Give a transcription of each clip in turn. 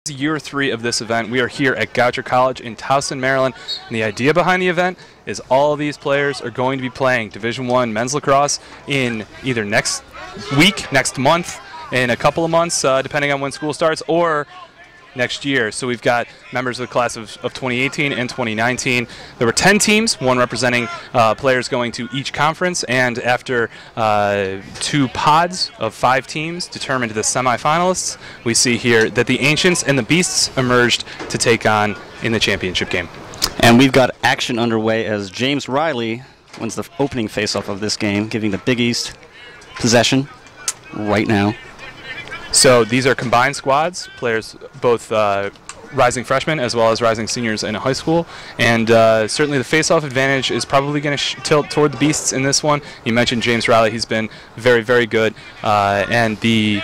Year 3 of this event. We are here at Goucher College in Towson, Maryland, and the idea behind the event is all of these players are going to be playing Division I men's lacrosse in either next week, next month, in a couple of months, depending on when school starts, or next year. So we've got members of the class of 2018 and 2019. There were 10 teams, one representing players going to each conference, and after 2 pods of 5 teams determined the semifinalists, we see here that the Ancients and the Beasts emerged to take on in the championship game. And we've got action underway as James Riley wins the opening faceoff of this game, giving the Big East possession right now. So these are combined squads, players both rising freshmen as well as rising seniors in high school, and certainly the face-off advantage is probably going to tilt toward the Beasts in this one. You mentioned James Riley. He's been very, very good, and the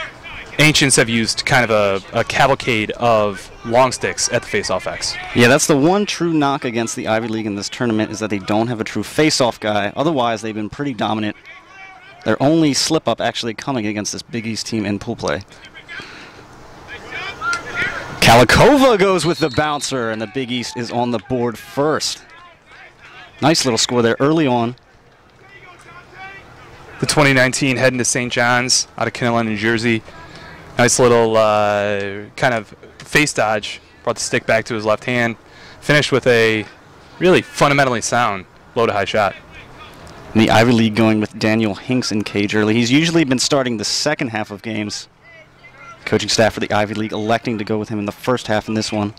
Ancients have used kind of a cavalcade of long sticks at the face-off X. Yeah, that's the one true knock against the Ivy League in this tournament, is that they don't have a true face-off guy. Otherwise, they've been pretty dominant. Their only slip-up actually coming against this Big East team in pool play. Kalikova goes with the bouncer, and the Big East is on the board first. Nice little score there early on. The 2019 heading to St. John's out of Canilla, New Jersey. Nice little kind of face dodge. Brought the stick back to his left hand. Finished with a really fundamentally sound low-to-high shot. And the Ivy League going with Daniel Hinks in cage early. He's usually been starting the second half of games. Coaching staff for the Ivy League electing to go with him in the first half in this one.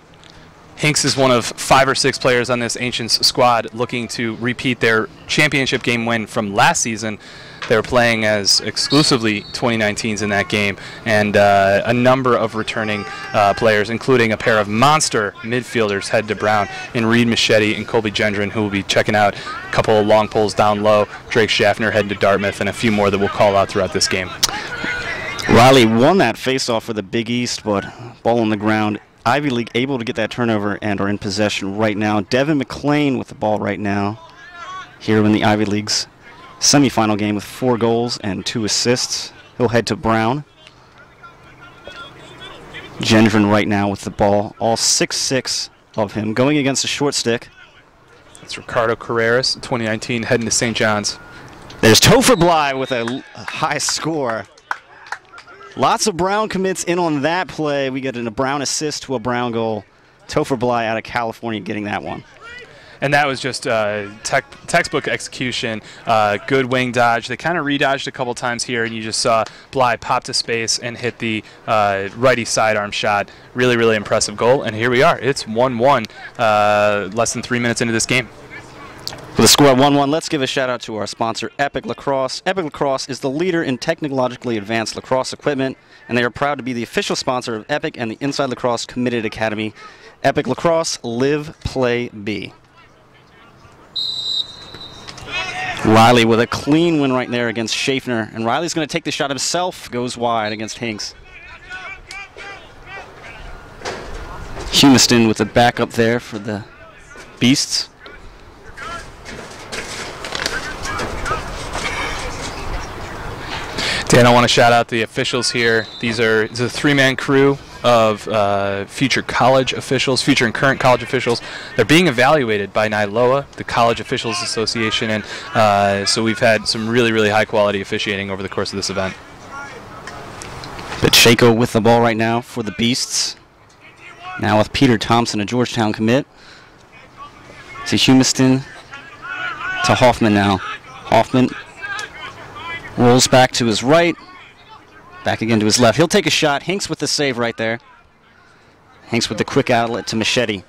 Hinks is one of 5 or 6 players on this Ancients squad looking to repeat their championship game win from last season. They were playing as exclusively 2019s in that game, and a number of returning players, including a pair of monster midfielders head to Brown in Reed Machete and Colby Gendron, who will be checking out a couple of long pulls down low, Drake Schaffner heading to Dartmouth, and a few more that we'll call out throughout this game. Riley won that face-off for the Big East, but ball on the ground. Ivy League able to get that turnover and are in possession right now. Devin McLean with the ball right now here in the Ivy League's semifinal game with 4 goals and 2 assists. He'll head to Brown. Gendron right now with the ball, all 6'6" of him, going against a short stick. That's Ricardo Carreras, 2019, heading to St. John's. There's Topher Bly with a high score. Lots of Brown commits in on that play. We get a Brown assist to a Brown goal. Topher Bly out of California getting that one. And that was just textbook execution, good wing dodge. They kind of re-dodged a couple times here, and you just saw Bly pop to space and hit the righty sidearm shot. Really, really impressive goal. And here we are. It's 1-1, less than 3 minutes into this game. With the score at 1-1, let's give a shout out to our sponsor, Epoch Lacrosse. Epoch Lacrosse is the leader in technologically advanced lacrosse equipment, and they are proud to be the official sponsor of Epoch and the Inside Lacrosse Committed Academy. Epoch Lacrosse, live, play, be. Riley with a clean win right there against Schaffner, and Riley's going to take the shot himself, goes wide against Hinks. Humiston with the backup there for the Beasts. Dan, I want to shout out the officials here. It's a 3-man crew of future college officials, future and current college officials. They're being evaluated by NILOA, the College Officials Association, and so we've had some really, really high-quality officiating over the course of this event. Pacheco with the ball right now for the Beasts. Now with Peter Thompson, a Georgetown commit. To Humiston, to Hoffman now. Hoffman rolls back to his right, back again to his left. He'll take a shot. Hinks with the save right there. Hinks with the quick outlet to Machete.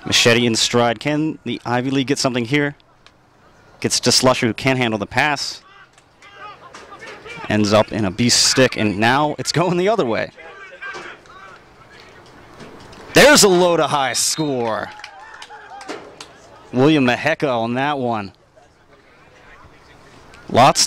Machete in stride. Can the Ivy League get something here? Gets to Slusher, who can't handle the pass. Ends up in a beast stick, and now it's going the other way. There's a low-to-high score. William Maheka on that one. Lots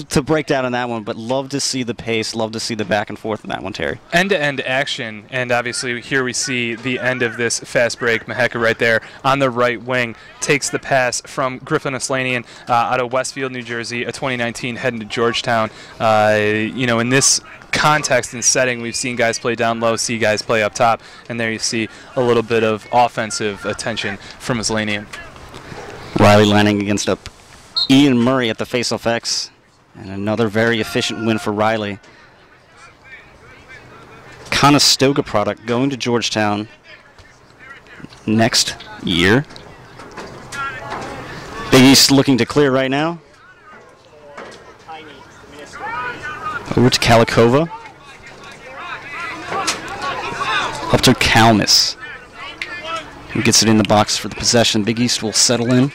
to break down on that one, but love to see the pace, love to see the back and forth in that one, Terry. End-to-end action, and obviously here we see the end of this fast break. Maheka right there on the right wing takes the pass from Griffin Aslanian out of Westfield, New Jersey, a 2019 heading to Georgetown. You know, in this context and setting, we've seen guys play down low, see guys play up top, and there you see a little bit of offensive attention from Islanian. Riley lining against up Ian Murray at the faceoff X, and another very efficient win for Riley. Conestoga product going to Georgetown next year. Big East looking to clear right now. Over to Kalikova. Up to Kalmus, who gets it in the box for the possession. Big East will settle in.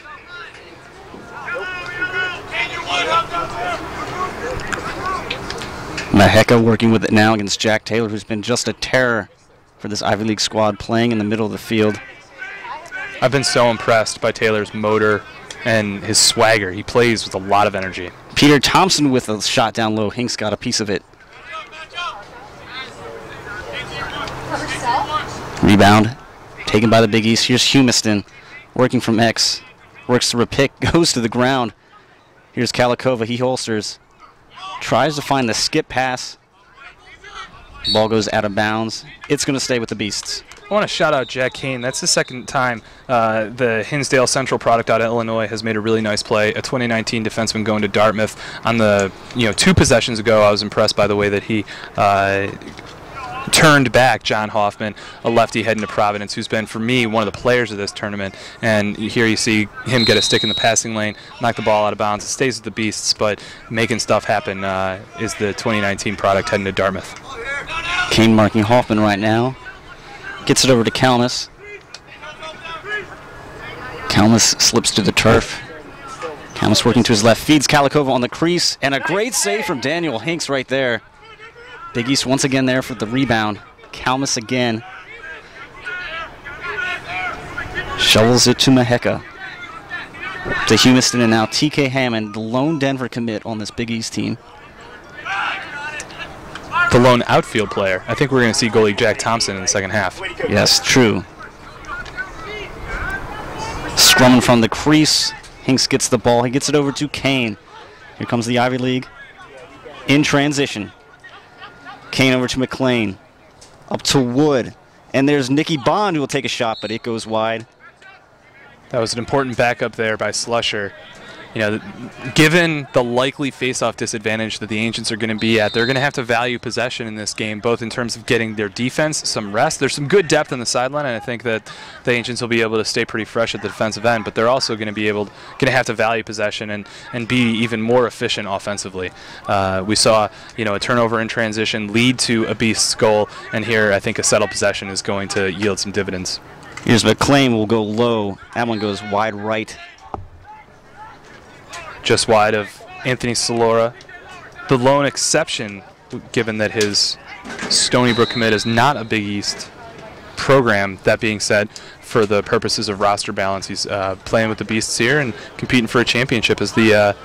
Maheka working with it now against Jack Taylor, who's been just a terror for this Ivy League squad, playing in the middle of the field. I've been so impressed by Taylor's motor and his swagger. He plays with a lot of energy. Peter Thompson with a shot down low. Hinks got a piece of it. Rebound taken by the Big East. Here's Humiston working from X. Works through a pick, goes to the ground. Here's Kalikova. He holsters. Tries to find the skip pass. Ball goes out of bounds. It's going to stay with the Beasts. I want to shout out Jack Kane. That's the second time the Hinsdale Central product out of Illinois has made a really nice play. A 2019 defenseman going to Dartmouth. On the 2 possessions ago, I was impressed by the way that he turned back John Hoffman, a lefty heading to Providence, who's been, for me, one of the players of this tournament. And here you see him get a stick in the passing lane, knock the ball out of bounds. It stays with the Beasts, but making stuff happen is the 2019 product heading to Dartmouth. Kane marking Hoffman right now. Gets it over to Kalmus. Kalmus slips to the turf. Kalmus working to his left, feeds Kalikova on the crease, and a great save from Daniel Hinks right there. Big East once again there for the rebound. Kalmus again. Shovels it to Maheka. To Humiston, and now TK Hammond, the lone Denver commit on this Big East team. The lone outfield player. I think we're going to see goalie Jack Thompson in the second half. Yes, true. Scrumming from the crease. Hinks gets the ball. He gets it over to Kane. Here comes the Ivy League in transition. Kane over to McLean. Up to Wood. And there's Nicky Bond who will take a shot, but it goes wide. That was an important backup there by Slusher. Given the likely face-off disadvantage that the Ancients are going to be at, they're going to have to value possession in this game, both in terms of getting their defense some rest. There's some good depth on the sideline, and I think that the Ancients will be able to stay pretty fresh at the defensive end, but they're also going to have to value possession and be even more efficient offensively. We saw, a turnover in transition lead to a Beast's goal, and here I think a settled possession is going to yield some dividends. Here's McLean, will go low. That one goes wide right. Just wide of Anthony Solora. The lone exception, given that his Stony Brook commit is not a Big East program. That being said, for the purposes of roster balance, he's playing with the Beasts here and competing for a championship as the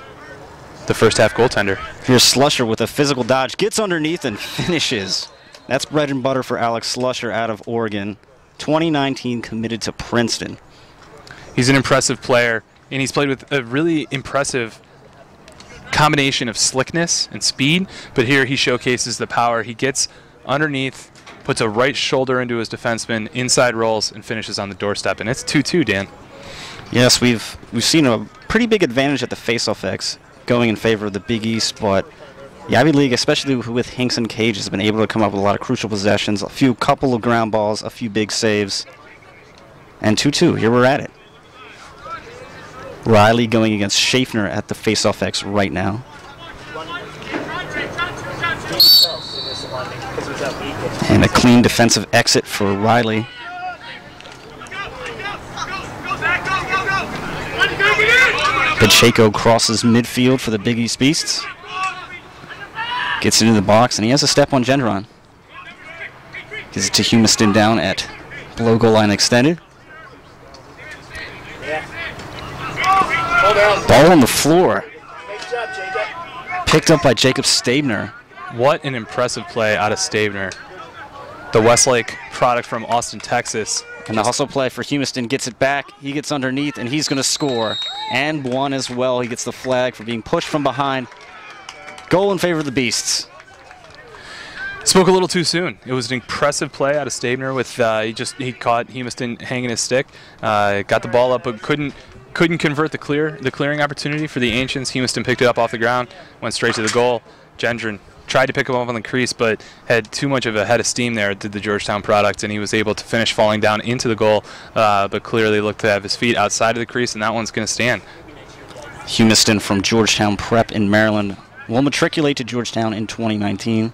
first half goaltender. Here's Slusher with a physical dodge, gets underneath and finishes. That's bread and butter for Alex Slusher out of Oregon. 2019 committed to Princeton. He's an impressive player, and he's played with a really impressive combination of slickness and speed, but here he showcases the power. He gets underneath, puts a right shoulder into his defenseman, inside rolls, and finishes on the doorstep. And it's 2-2, Dan. Yes, we've seen a pretty big advantage at the face-off X going in favor of the Big East, but the Ivy League, especially with Hinks and Cage, has been able to come up with a lot of crucial possessions, a couple of ground balls, a few big saves, and 2-2. Here we're at it. Riley going against Schaffner at the face-off X right now. And a clean defensive exit for Riley. Pacheco crosses midfield for the Big East Beasts. Gets into the box, and he has a step on Gendron. Gives it to Humiston down at below goal line extended. Ball on the floor. Picked up by Jacob Stabner. What an impressive play out of Stabner. The Westlake product from Austin, Texas. And the hustle play for Humiston, gets it back. He gets underneath, and he's going to score. And one as well. He gets the flag for being pushed from behind. Goal in favor of the Beasts. Spoke a little too soon. It was an impressive play out of Stabner with he caught Humiston hanging his stick, got the ball up but couldn't convert the clearing opportunity for the Ancients. Humiston picked it up off the ground, went straight to the goal. Gendron tried to pick him up on the crease but had too much of a head of steam there, did the Georgetown product, and he was able to finish falling down into the goal, but clearly looked to have his feet outside of the crease, and that one's going to stand. Humiston from Georgetown Prep in Maryland will matriculate to Georgetown in 2019.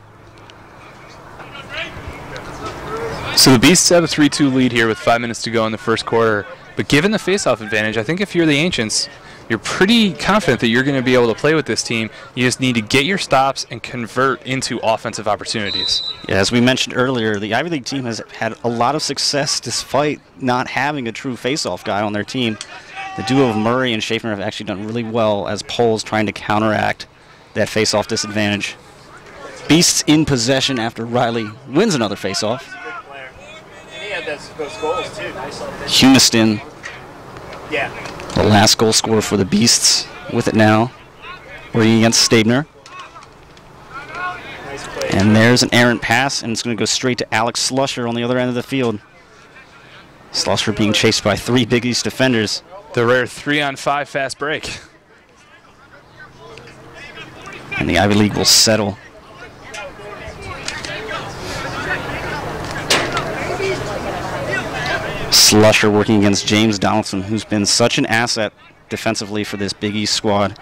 So the Beasts have a 3-2 lead here with 5 minutes to go in the first quarter. But given the face-off advantage, I think if you're the Ancients, you're pretty confident that you're going to be able to play with this team. You just need to get your stops and convert into offensive opportunities. Yeah, as we mentioned earlier, the Ivy League team has had a lot of success despite not having a true face-off guy on their team. The duo of Murray and Schaffner have actually done really well as poles trying to counteract that face-off disadvantage. Beasts in possession after Riley wins another face-off. Humiston, the last goal scorer for the Beasts, with it now, working against Stabner. And there's an errant pass, and it's going to go straight to Alex Slusher on the other end of the field. Slusher being chased by 3 Big East defenders. The rare 3-on-5 fast break. And the Ivy League will settle. Slusher working against James Donaldson, who's been such an asset defensively for this Big East squad.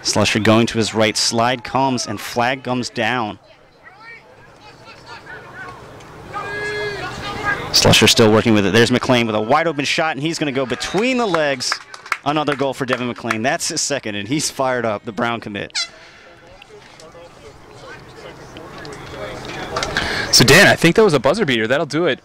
Slusher going to his right, slide comes, and flag comes down. Slusher still working with it. There's McLean with a wide open shot, and he's going to go between the legs. Another goal for Devin McLean. That's his second, and he's fired up, the Brown commit. So Dan, I think that was a buzzer beater. That'll do it.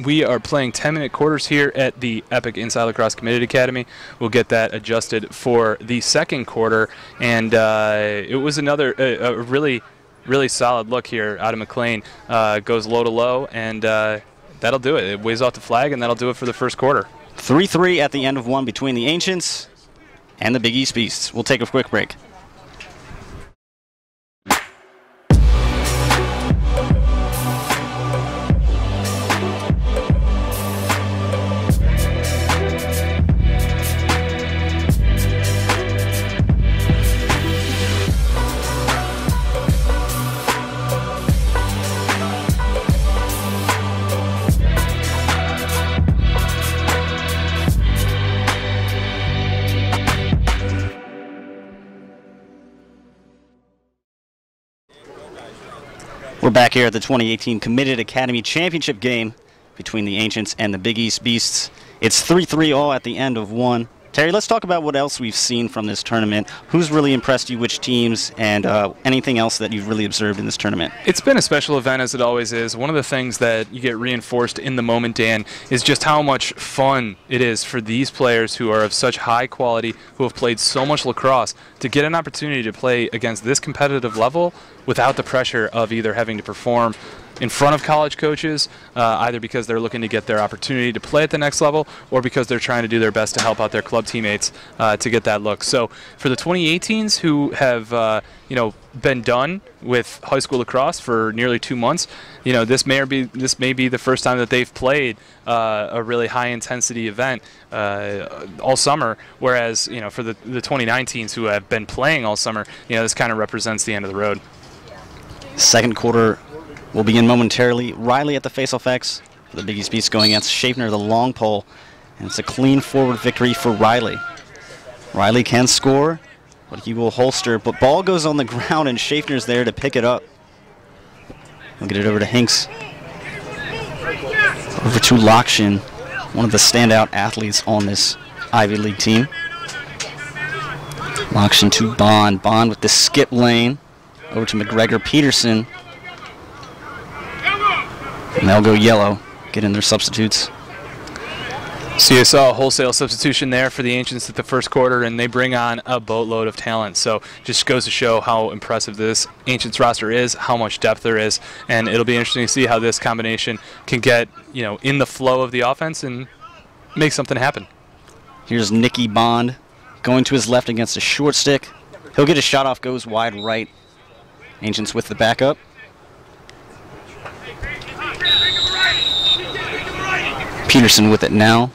We are playing 10-minute quarters here at the Epoch Inside Lacrosse Committed Academy. We'll get that adjusted for the second quarter, and it was another a really solid look here out of McLean. Goes low to low, and that'll do it. It weighs off the flag, and that'll do it for the first quarter. 3-3 at the end of one between the Ancients and the Big East Beasts. We'll take a quick break. We're back here at the 2018 Committed Academy Championship game between the Ancients and the Big East Beasts. It's 3-3 all at the end of one. Terry, let's talk about what else we've seen from this tournament. Who's really impressed you, which teams, and anything else that you've really observed in this tournament? It's been a special event, as it always is. One of the things that you get reinforced in the moment, Dan, is just how much fun it is for these players who are of such high quality, who have played so much lacrosse, to get an opportunity to play against this competitive level without the pressure of either having to perform in front of college coaches, either because they're looking to get their opportunity to play at the next level or because they're trying to do their best to help out their club teammates to get that look. So for the 2018s who have been done with high school lacrosse for nearly 2 months, this may be the first time that they've played a really high intensity event all summer, whereas for the 2019s who have been playing all summer, this kind of represents the end of the road. Second quarter will begin momentarily. Riley at the face-off X for the Big East Beasts going against Schaffner, the long pole. And it's a clean forward victory for Riley. Riley can score, but he will holster. But ball goes on the ground, and Schaffner's there to pick it up. He'll get it over to Hinks. Over to Lakshin, one of the standout athletes on this Ivy League team. Lakshin to Bond. Bond with the skip lane. Over to McGregor Peterson. And they'll go yellow, get in their substitutes. So you saw a wholesale substitution there for the Ancients at the first quarter, and they bring on a boatload of talent. So just goes to show how impressive this Ancients roster is, how much depth there is, and it'll be interesting to see how this combination can get in the flow of the offense and make something happen. Here's Nicky Bond going to his left against a short stick. He'll get a shot off, goes wide right. Ancients with the backup. Peterson with it now.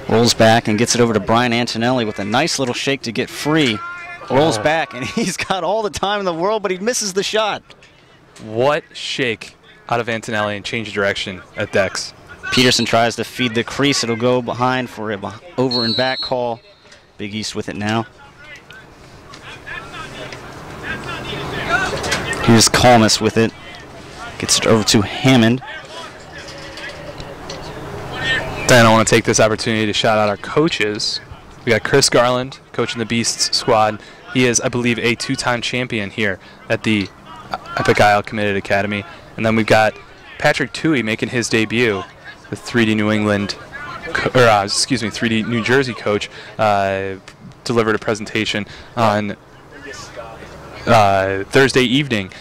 Rolls back and gets it over to Brian Antonelli with a nice little shake to get free. Rolls back, and he's got all the time in the world, but he misses the shot. What shake out of Antonelli and change of direction at Dex. Peterson tries to feed the crease. It'll go behind for an over and back call. Big East with it now. Here's Kalmus with it. Gets it over to Hammond. Then I want to take this opportunity to shout out our coaches. We got Chris Garland, coaching the Beasts squad. He is, I believe, a two-time champion here at the Epoch Committed Academy. And then we've got Patrick Toohey making his debut, the 3D New England, 3D New Jersey coach, delivered a presentation on Thursday evening,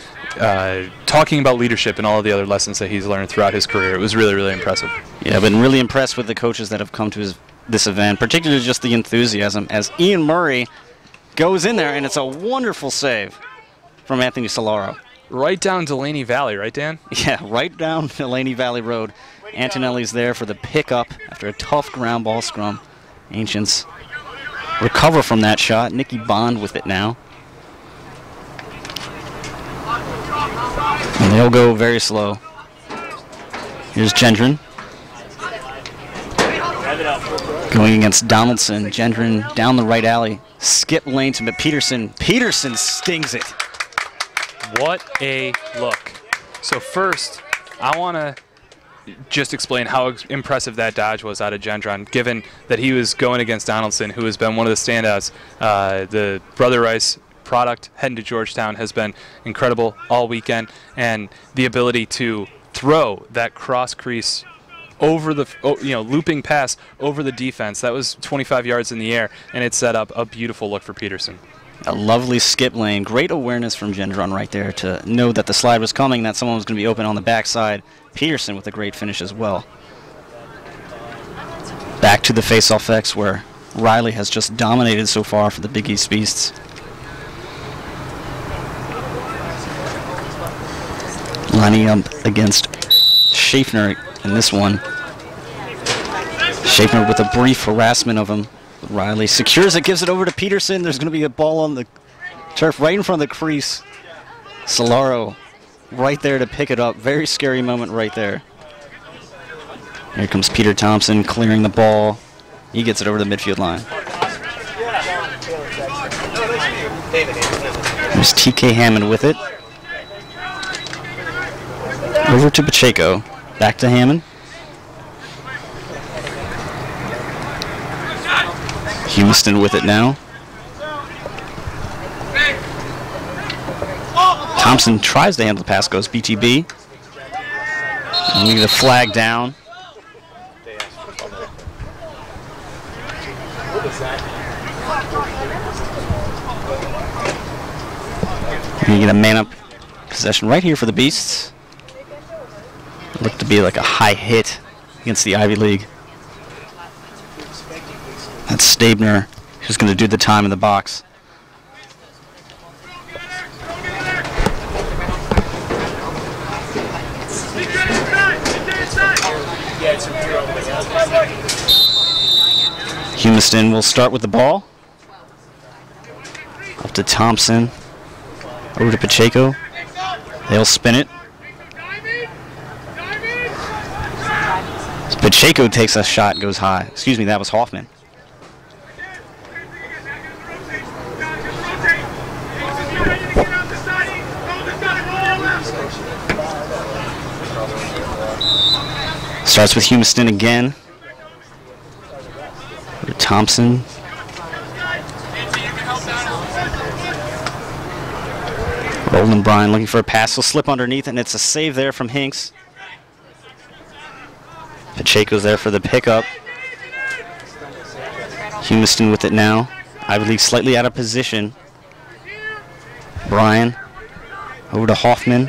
talking about leadership and all of the other lessons that he's learned throughout his career. It was really, really impressive. Yeah, I've been really impressed with the coaches that have come to this event, particularly just the enthusiasm as Ian Murray goes in there, and it's a wonderful save from Anthony Solaro. Right down Delaney Valley, right, Dan? Yeah, right down Delaney Valley Road. Antonelli's there for the pickup after a tough ground ball scrum. Ancients recover from that shot. Nicky Bond with it now. And they'll go very slow. Here's Gendron. Going against Donaldson. Gendron down the right alley. Skip lane to Peterson. Peterson stings it. What a look. So first, I want to just explain how impressive that dodge was out of Gendron, given that he was going against Donaldson, who has been one of the standouts. The Brother Rice product heading to Georgetown has been incredible all weekend, and the ability to throw that cross crease over the looping pass over the defense, that was 25 yards in the air, and it set up a beautiful look for Peterson. A lovely skip lane. Great awareness from Gendron right there to know that the slide was coming, that someone was going to be open on the backside. Peterson with a great finish as well. Back to the face-off X, where Riley has just dominated so far for the Big East Beasts. Lining up against Schaffner in this one. Schaffner with a brief harassment of him. Riley secures it, gives it over to Peterson. There's going to be a ball on the turf right in front of the crease. Solaro right there to pick it up. Very scary moment right there. Here comes Peter Thompson clearing the ball. He gets it over the midfield line. There's TK Hammond with it. Over to Pacheco. Back to Hammond. Houston with it now. Thompson tries to handle the pass, goes BTB. And we get a flag down. And you get a man-up possession right here for the Beasts. Looked to be like a high hit against the Ivy League. That's Stabner, who's going to do the time in the box. Humiston will start with the ball. Up to Thompson. Over to Pacheco. They'll spin it. Pacheco takes a shot, goes high. Excuse me, that was Hoffman. Starts with Humiston again. Thompson. Roland Bryan looking for a pass. He'll slip underneath, and it's a save there from Hinks. Pacheco's there for the pickup. Humiston with it now. Ivy League slightly out of position. Bryan over to Hoffman.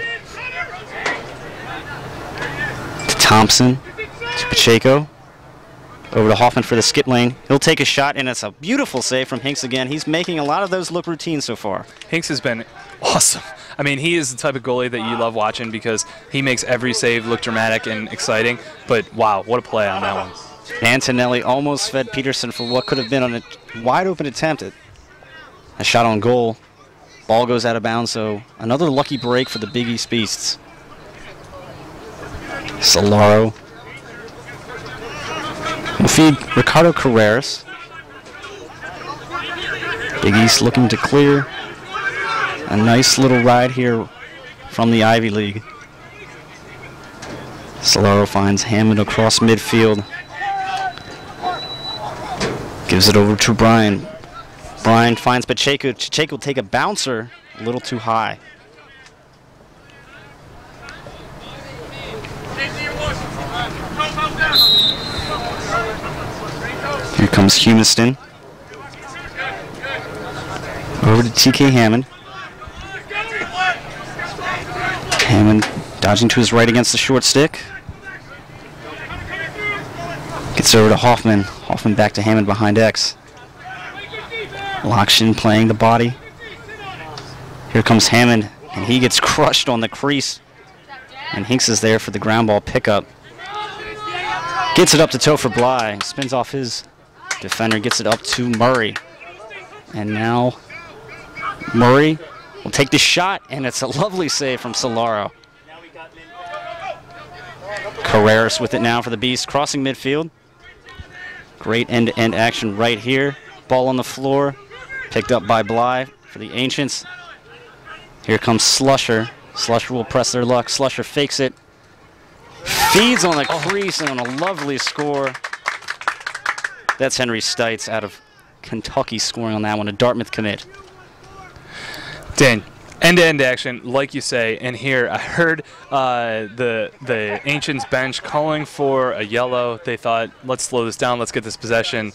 To Thompson. To Pacheco. Over to Hoffman for the skip lane. He'll take a shot, and it's a beautiful save from Hinks again. He's making a lot of those look routines so far. Hinks has been awesome. I mean, he is the type of goalie that you love watching because he makes every save look dramatic and exciting. But, wow, what a play on that one. Antonelli almost fed Peterson for what could have been on a wide-open attempt at a shot on goal. Ball goes out of bounds, so another lucky break for the Big East Beasts. Solaro will feed Ricardo Carreras. Big East looking to clear. A nice little ride here from the Ivy League. Solaro finds Hammond across midfield. Gives it over to Bryan. Bryan finds Pacheco. Pacheco will take a bouncer a little too high. Here comes Humiston. Over to TK Hammond. Hammond dodging to his right against the short stick. Gets over to Hoffman. Hoffman back to Hammond behind X. Lockshin playing the body. Here comes Hammond, and he gets crushed on the crease. And Hinks is there for the ground ball pickup. Gets it up to Topher Bly. Spins off his defender, gets it up to Murray. And now Murray will take the shot, and it's a lovely save from Solaro. Carreras with it now for the Beast, crossing midfield. Great end-to-end action right here. Ball on the floor, picked up by Bly for the Ancients. Here comes Slusher. Slusher will press their luck. Slusher fakes it. Feeds on the crease and on a lovely score. That's Henry Stites out of Kentucky scoring on that one, a Dartmouth commit. Dan, end-to-end action, like you say, and here I heard the Ancients bench calling for a yellow. They thought, let's slow this down, let's get this possession.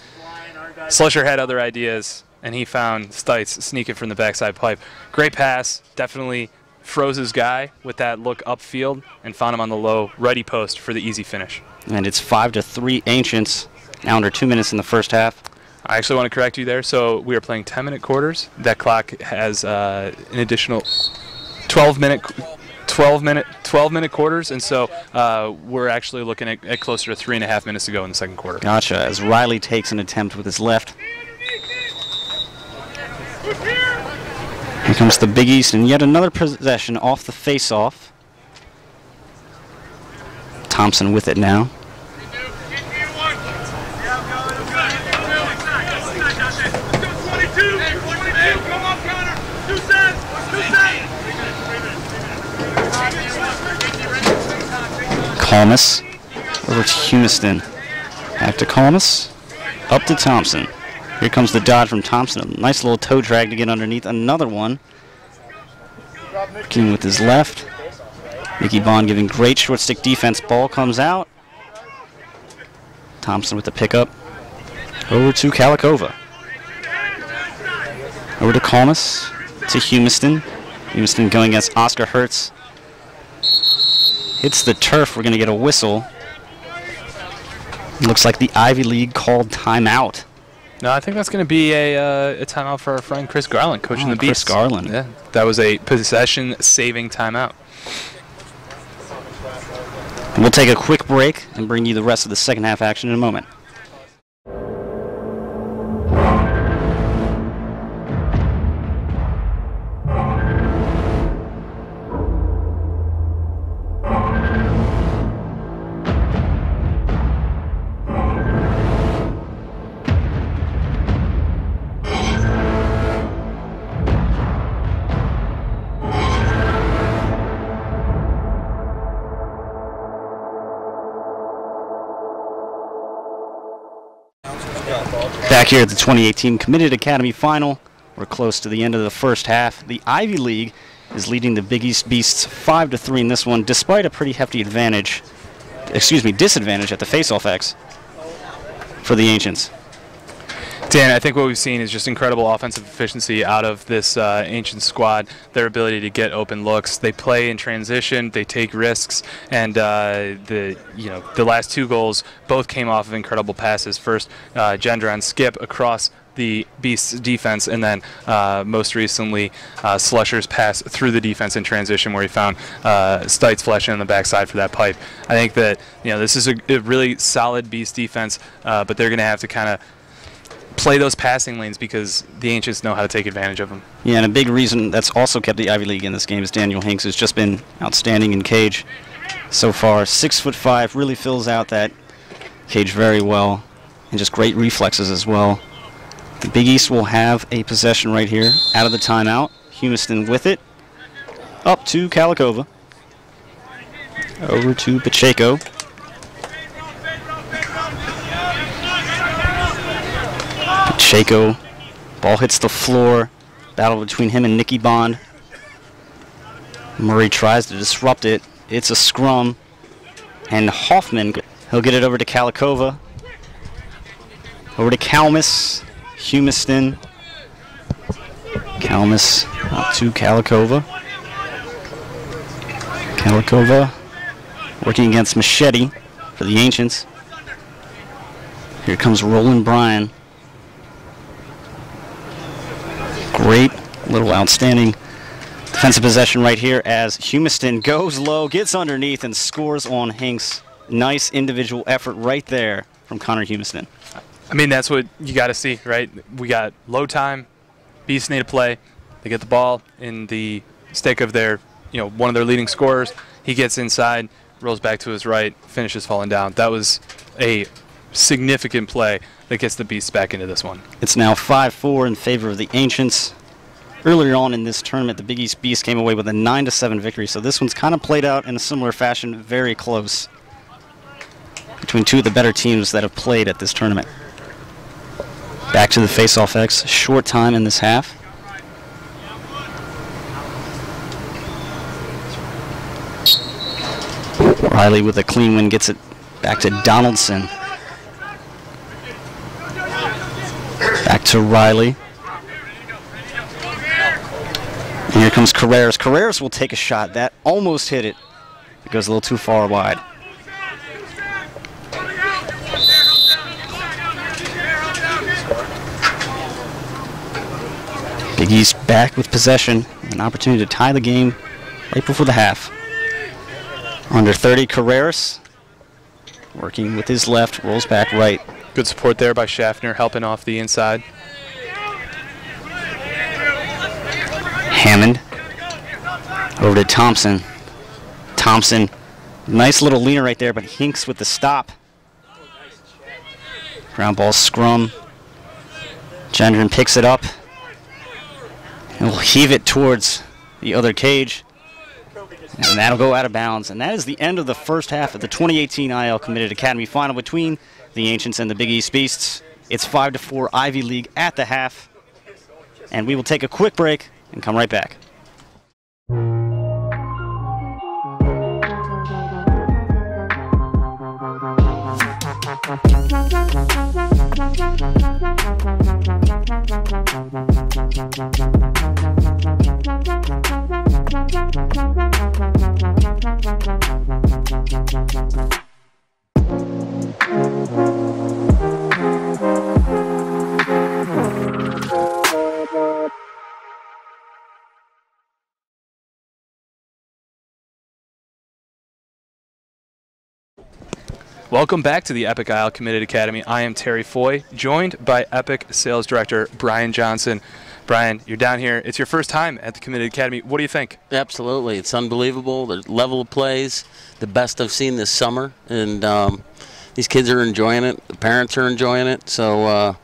Slusher had other ideas, and he found Stites sneaking from the backside pipe. Great pass, definitely froze his guy with that look upfield and found him on the low ready post for the easy finish. And it's 5-3 Ancients, now under 2 minutes in the first half. I actually want to correct you there. So we are playing 10-minute quarters. That clock has an additional 12-minute quarters, and so we're actually looking at closer to 3.5 minutes to go in the second quarter. Gotcha. As Riley takes an attempt with his left. Here comes the Big East, and yet another possession off the face-off. Thompson with it now. Kalmus over to Humiston. Back to Kalmus. Up to Thompson. Here comes the dodge from Thompson. A nice little toe drag to get underneath. Another one. King with his left. Mickey Bond giving great short stick defense. Ball comes out. Thompson with the pickup. Over to Kalikova. Over to Kalmus. To Humiston. Humiston going against Oscar Hertz. Hits the turf. We're going to get a whistle. Looks like the Ivy League called timeout. No, I think that's going to be a timeout for our friend Chris Garland, coaching the Beast. Chris Garland. Yeah, that was a possession-saving timeout. We'll take a quick break and bring you the rest of the second half action in a moment. Back here at the 2018 Committed Academy Final, we're close to the end of the first half. The Ivy League is leading the Big East Beasts 5-3 in this one, despite a pretty hefty disadvantage at the face-off X for the Ancients. Dan, I think what we've seen is just incredible offensive efficiency out of this Ancient squad. Their ability to get open looks. They play in transition. They take risks, and the last 2 goals both came off of incredible passes. First, Gendron skip across the Beast's defense, and then most recently Slusher's pass through the defense in transition, where he found Stites flashing on the backside for that pipe. I think that this is a really solid Beast defense, but they're going to have to kind of play those passing lanes because the Ancients know how to take advantage of them. Yeah, and a big reason that's also kept the Ivy League in this game is Daniel Hinks has just been outstanding in cage so far. 6'5", really fills out that cage very well, and just great reflexes as well. The Big East will have a possession right here out of the timeout. Humiston with it. Up to Kalikova. Over to Pacheco. Pacheco. Ball hits the floor. Battle between him and Nicky Bond. Murray tries to disrupt it. It's a scrum. And Hoffman, he'll get it over to Kalikova. Over to Kalmus. Humiston. Kalmus up to Kalikova. Kalikova working against Machete for the Ancients. Here comes Roland Bryan. Great little outstanding defensive possession right here as Humiston goes low, gets underneath, and scores on Hinks. Nice individual effort right there from Connor Humiston. I mean, that's what you got to see, right? We got low time, Beasts need to play. They get the ball in the stick of their, one of their leading scorers. He gets inside, rolls back to his right, finishes falling down. That was a significant play that gets the Beasts back into this one. It's now 5-4 in favor of the Ancients. Earlier on in this tournament, the Big East Beast came away with a 9-7 victory, so this one's kind of played out in a similar fashion, very close between 2 of the better teams that have played at this tournament. Back to the face-off X. Short time in this half. Riley with a clean win gets it back to Donaldson. Back to Riley. And here comes Carreras. Carreras will take a shot. That almost hit it. It goes a little too far wide. Big East back with possession. An opportunity to tie the game right before the half. Under 30, Carreras. Working with his left, rolls back right. Good support there by Schaffner, helping off the inside. Hammond. Over to Thompson. Thompson. Nice little leaner right there, but Hinks with the stop. Ground ball scrum. Gendron picks it up. And will heave it towards the other cage. And that'll go out of bounds. And that is the end of the first half of the 2018 IL Committed Academy final between the Ancients and the Big East Beasts. It's 5-4 Ivy League at the half. And we will take a quick break and come right back. Welcome back to the Epoch IL Committed Academy. I am Terry Foy, joined by Epoch Sales Director Brian Johnson. Brian, you're down here. It's your first time at the Committed Academy. What do you think? Absolutely. It's unbelievable. The level of plays, the best I've seen this summer. And these kids are enjoying it. The parents are enjoying it. So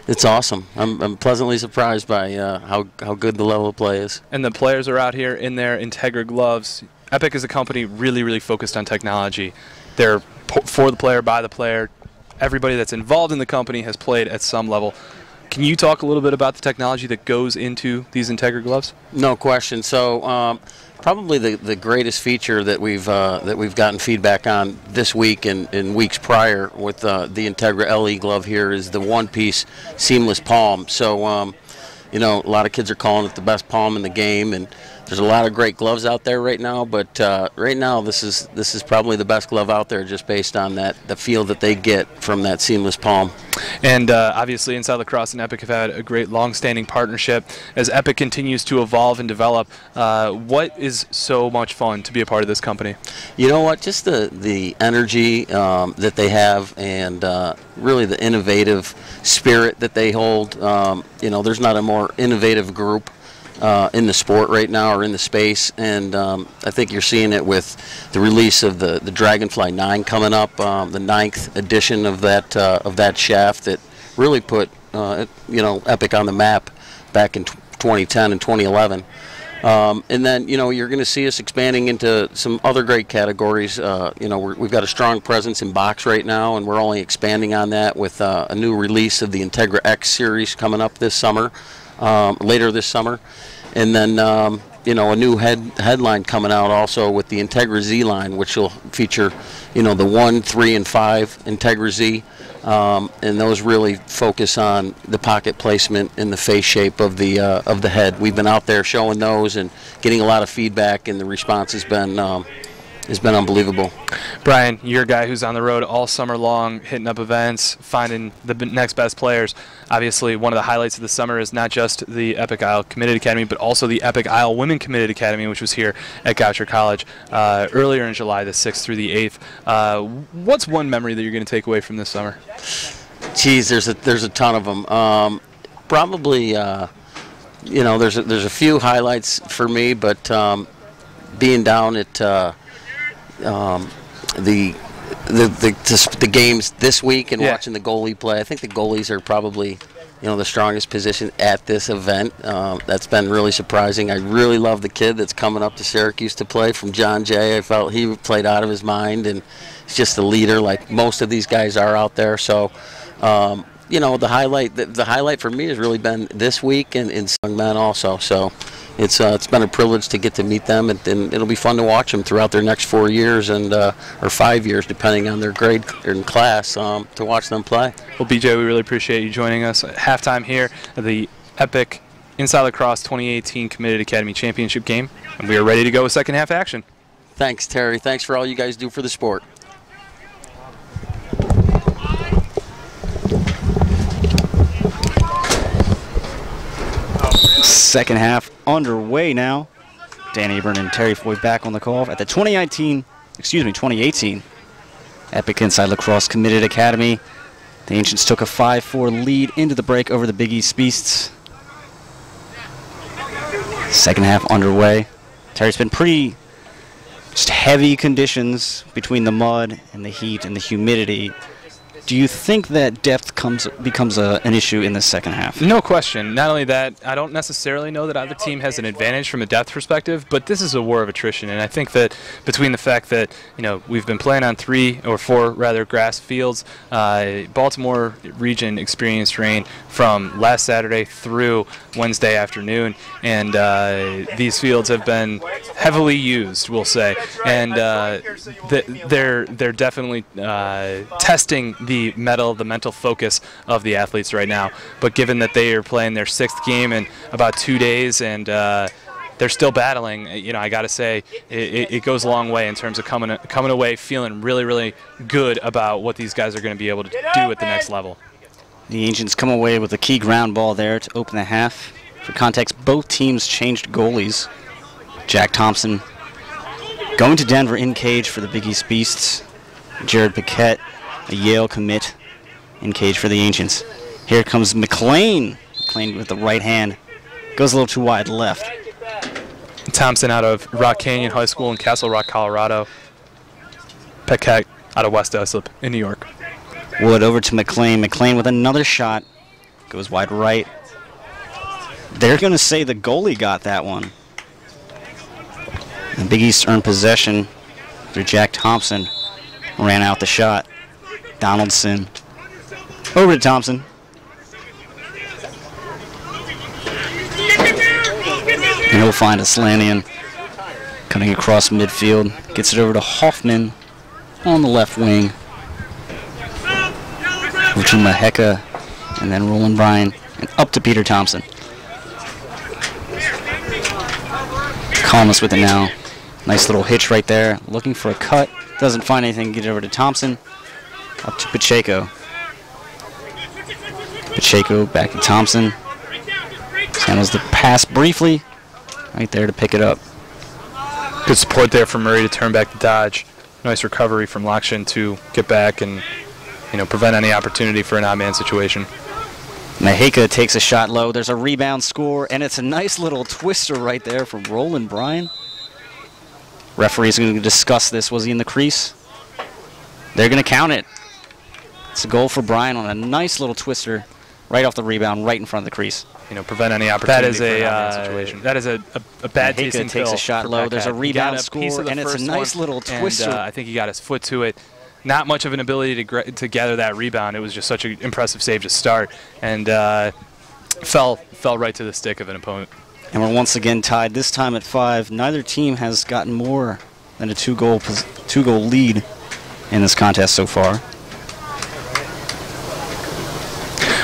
it's awesome. I'm pleasantly surprised by how good the level of play is. And the players are out here in their Integra gloves. Epoch is a company really focused on technology. They're for the player, by the player. Everybody that's involved in the company has played at some level. Can you talk a little bit about the technology that goes into these Integra gloves? No question. So probably the greatest feature that we've gotten feedback on this week and weeks prior with the Integra LE glove here is the one-piece seamless palm. So you know, a lot of kids are calling it the best palm in the game, and there's a lot of great gloves out there right now. But right now, this is probably the best glove out there, just based on the feel that they get from that seamless palm. And obviously, Inside Lacrosse and Epoch have had a great long-standing partnership. As Epoch continues to evolve and develop, what is so much fun to be a part of this company? You know what? Just the energy that they have, and really the innovative spirit that they hold. You know, there's not a more innovative group in the sport right now, or in the space, and I think you're seeing it with the release of the Dragonfly 9 coming up, the 9th edition of that shaft that really put you know, Epoch on the map back in 2010 and 2011. And then, you know, you're going to see us expanding into some other great categories. You know, we've got a strong presence in box right now, and we're only expanding on that with a new release of the Integra X series coming up this summer, later this summer. And then, you know, a new headline coming out also with the Integra Z line, which will feature, you know, the 1, 3, and 5 Integra Z. And those really focus on the pocket placement and the face shape of the head. We've been out there showing those and getting a lot of feedback, and the response has been unbelievable. Brian, you're a guy who's on the road all summer long, hitting up events, finding the next best players. Obviously, one of the highlights of the summer is not just the Epoch Isle Committed Academy, but also the Epoch Isle Women Committed Academy, which was here at Goucher College earlier in July, the 6th through the 8th. What's one memory that you're going to take away from this summer? Geez, there's a ton of them. Probably, you know, there's a few highlights for me, but being down at the games this week and watching the goalie play. I think the goalies are probably, you know, the strongest position at this event. That's been really surprising. I really love the kid that's coming up to Syracuse to play from John Jay. I felt he played out of his mind, and he's just a leader like most of these guys are out there. So you know, the highlight for me has really been this week and in young men also. So it's been a privilege to get to meet them, and it'll be fun to watch them throughout their next 4 years and or 5 years, depending on their grade and class, to watch them play. Well, BJ, we really appreciate you joining us at halftime here at the Epoch Inside Lacrosse 2018 Committed Academy Championship game, and we are ready to go with second half action. Thanks, Terry. Thanks for all you guys do for the sport. Second half underway now. Dan Abern and Terry Foy back on the call at the 2018 Epoch Inside Lacrosse Committed Academy. The Ancients took a 5-4 lead into the break over the Big East Beasts. Second half underway. Terry's been pretty just heavy conditions between the mud and the heat and the humidity. Do you think that depth becomes an issue in the second half? No question. Not only that, I don't necessarily know that either team has an advantage from a depth perspective, but this is a war of attrition. And I think that between the fact that, you know, we've been playing on 3 or 4 rather grass fields, Baltimore region experienced rain from last Saturday through Wednesday afternoon, and these fields have been heavily used, we'll say. And they're definitely testing the mental focus of the athletes right now. But given that they are playing their 6th game in about 2 days, and they're still battling, you know, I got to say it goes a long way in terms of coming away feeling really, really good about what these guys are going to be able to do at the next level. The Ancients come away with a key ground ball there to open the half. For context, both teams changed goalies. Jack Thompson going to Denver in cage for the Big East Beasts. Jared Paquette, a Yale commit, in cage for the Ancients. Here comes McLean. McLean with the right hand. Goes a little too wide left. Thompson out of Rock Canyon High School in Castle Rock, Colorado. Paquette out of West Islip in New York. Wood over to McLean. McLean with another shot. Goes wide right. They're going to say the goalie got that one. The Big East earned possession through Jack Thompson. Ran out the shot. Donaldson over to Thompson. And he'll find Aslanian cutting across midfield. Gets it over to Hoffman on the left wing. Over to Maheka, and then Roland Bryan, and up to Peter Thompson. Columnist with it now. Nice little hitch right there. Looking for a cut. Doesn't find anything. Get it over to Thompson. Up to Pacheco. Pacheco back to Thompson. Handles the pass briefly. Right there to pick it up. Good support there from Murray to turn back the dodge. Nice recovery from Lakshin to get back and prevent any opportunity for an odd man situation. Maheka takes a shot low. There's a rebound score, and it's a nice little twister right there from Roland Bryan. Referee's going to discuss this. Was he in the crease? They're going to count it. It's a goal for Bryan on a nice little twister right off the rebound, right in front of the crease. Prevent any opportunity for an odd man situation. That is a bad tasting pill. Takes a shot low. There's a rebound score, and it's a nice little twister. I think he got his foot to it. Not much of an ability to gather that rebound. It was just such an impressive save to start, and fell right to the stick of an opponent. And we're once again tied, this time at 5. Neither team has gotten more than a two-goal lead in this contest so far.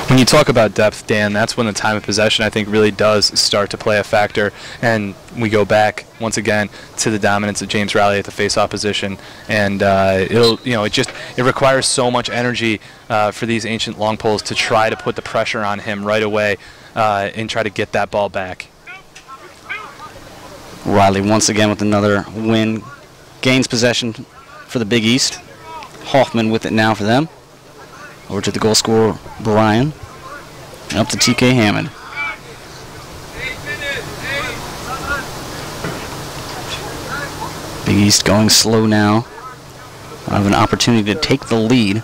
When you talk about depth, Dan, that's when the time of possession, I think, really does start to play a factor. And we go back once again to the dominance of James Riley at the face-off position, and it requires so much energy for these ancient long poles to try to put the pressure on him right away and try to get that ball back. Riley once again with another win, gains possession for the Big East. Hoffman with it now for them. Over to the goal scorer, Bryan. And up to TK Hammond. Big East going slow now. I have an opportunity to take the lead.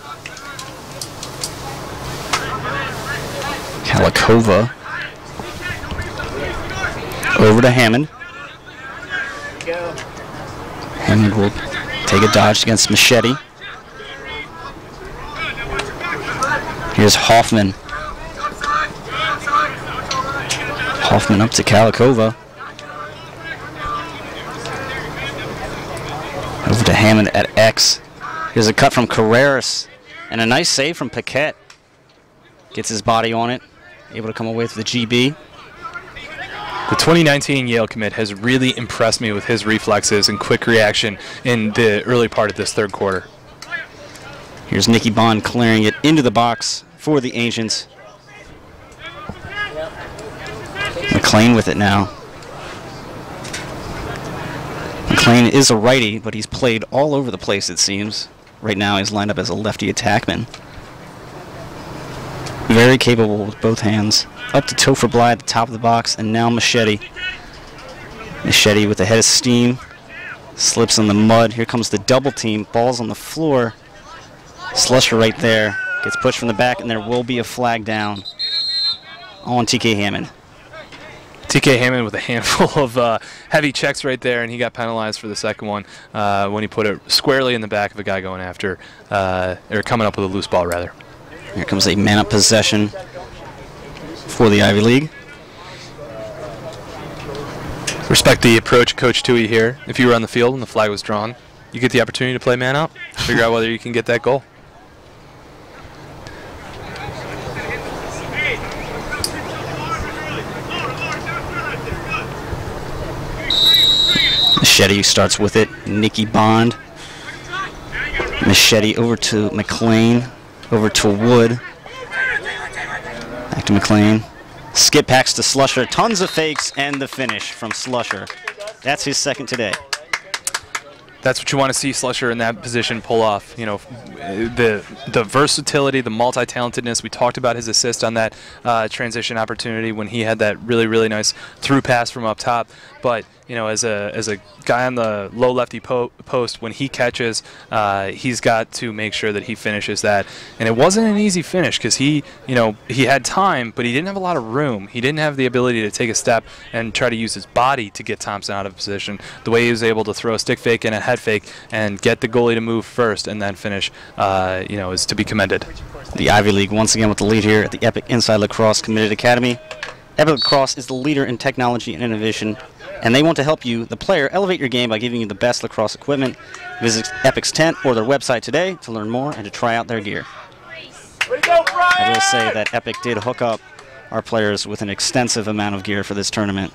Kalikova. Over to Hammond. Hammond will take a dodge against Machete. Here's Hoffman. Hoffman up to Kalikova. Over to Hammond at X. Here's a cut from Carreras. And a nice save from Paquette. Gets his body on it. Able to come away with the GB. The 2019 Yale commit has really impressed me with his reflexes and quick reaction in the early part of this third quarter. Here's Nicky Bond clearing it into the box for the Ancients. McLean with it now. McLean is a righty, but he's played all over the place, it seems. Right now he's lined up as a lefty attackman. Very capable with both hands. Up to Topher Bly at the top of the box, and now Machete. Machete with a head of steam. Slips in the mud. Here comes the double team. Ball's on the floor. Slusher right there. Gets pushed from the back, and there will be a flag down on TK Hammond. TK Hammond with a handful of heavy checks right there, and he got penalized for the second one when he put it squarely in the back of a guy going after, or coming up with a loose ball, rather. Here comes a man-up possession for the Ivy League. Respect the approach, Coach Tui here. If you were on the field and the flag was drawn, you get the opportunity to play man-up, figure out whether you can get that goal. Machete starts with it. Nicky Bond. Machete over to McLean. Over to Wood. Back to McLean. Skip packs to Slusher. Tons of fakes and the finish from Slusher. That's his second today. That's what you want to see Slusher in that position pull off. You know, the versatility, the multi-talentedness. We talked about his assist on that transition opportunity when he had that really, really nice through pass from up top. But you know, as a guy on the low lefty post, when he catches, he's got to make sure that he finishes that. And it wasn't an easy finish because he had time, but he didn't have a lot of room. He didn't have the ability to take a step and try to use his body to get Thompson out of position. The way he was able to throw a stick fake and a head fake and get the goalie to move first and then finish, is to be commended. The Ivy League once again with the lead here at the Epoch Inside Lacrosse Committed Academy. Epoch Lacrosse is the leader in technology and innovation, and they want to help you, the player, elevate your game by giving you the best lacrosse equipment. Visit Epoch's tent or their website today to learn more and to try out their gear. I will say that Epoch did hook up our players with an extensive amount of gear for this tournament.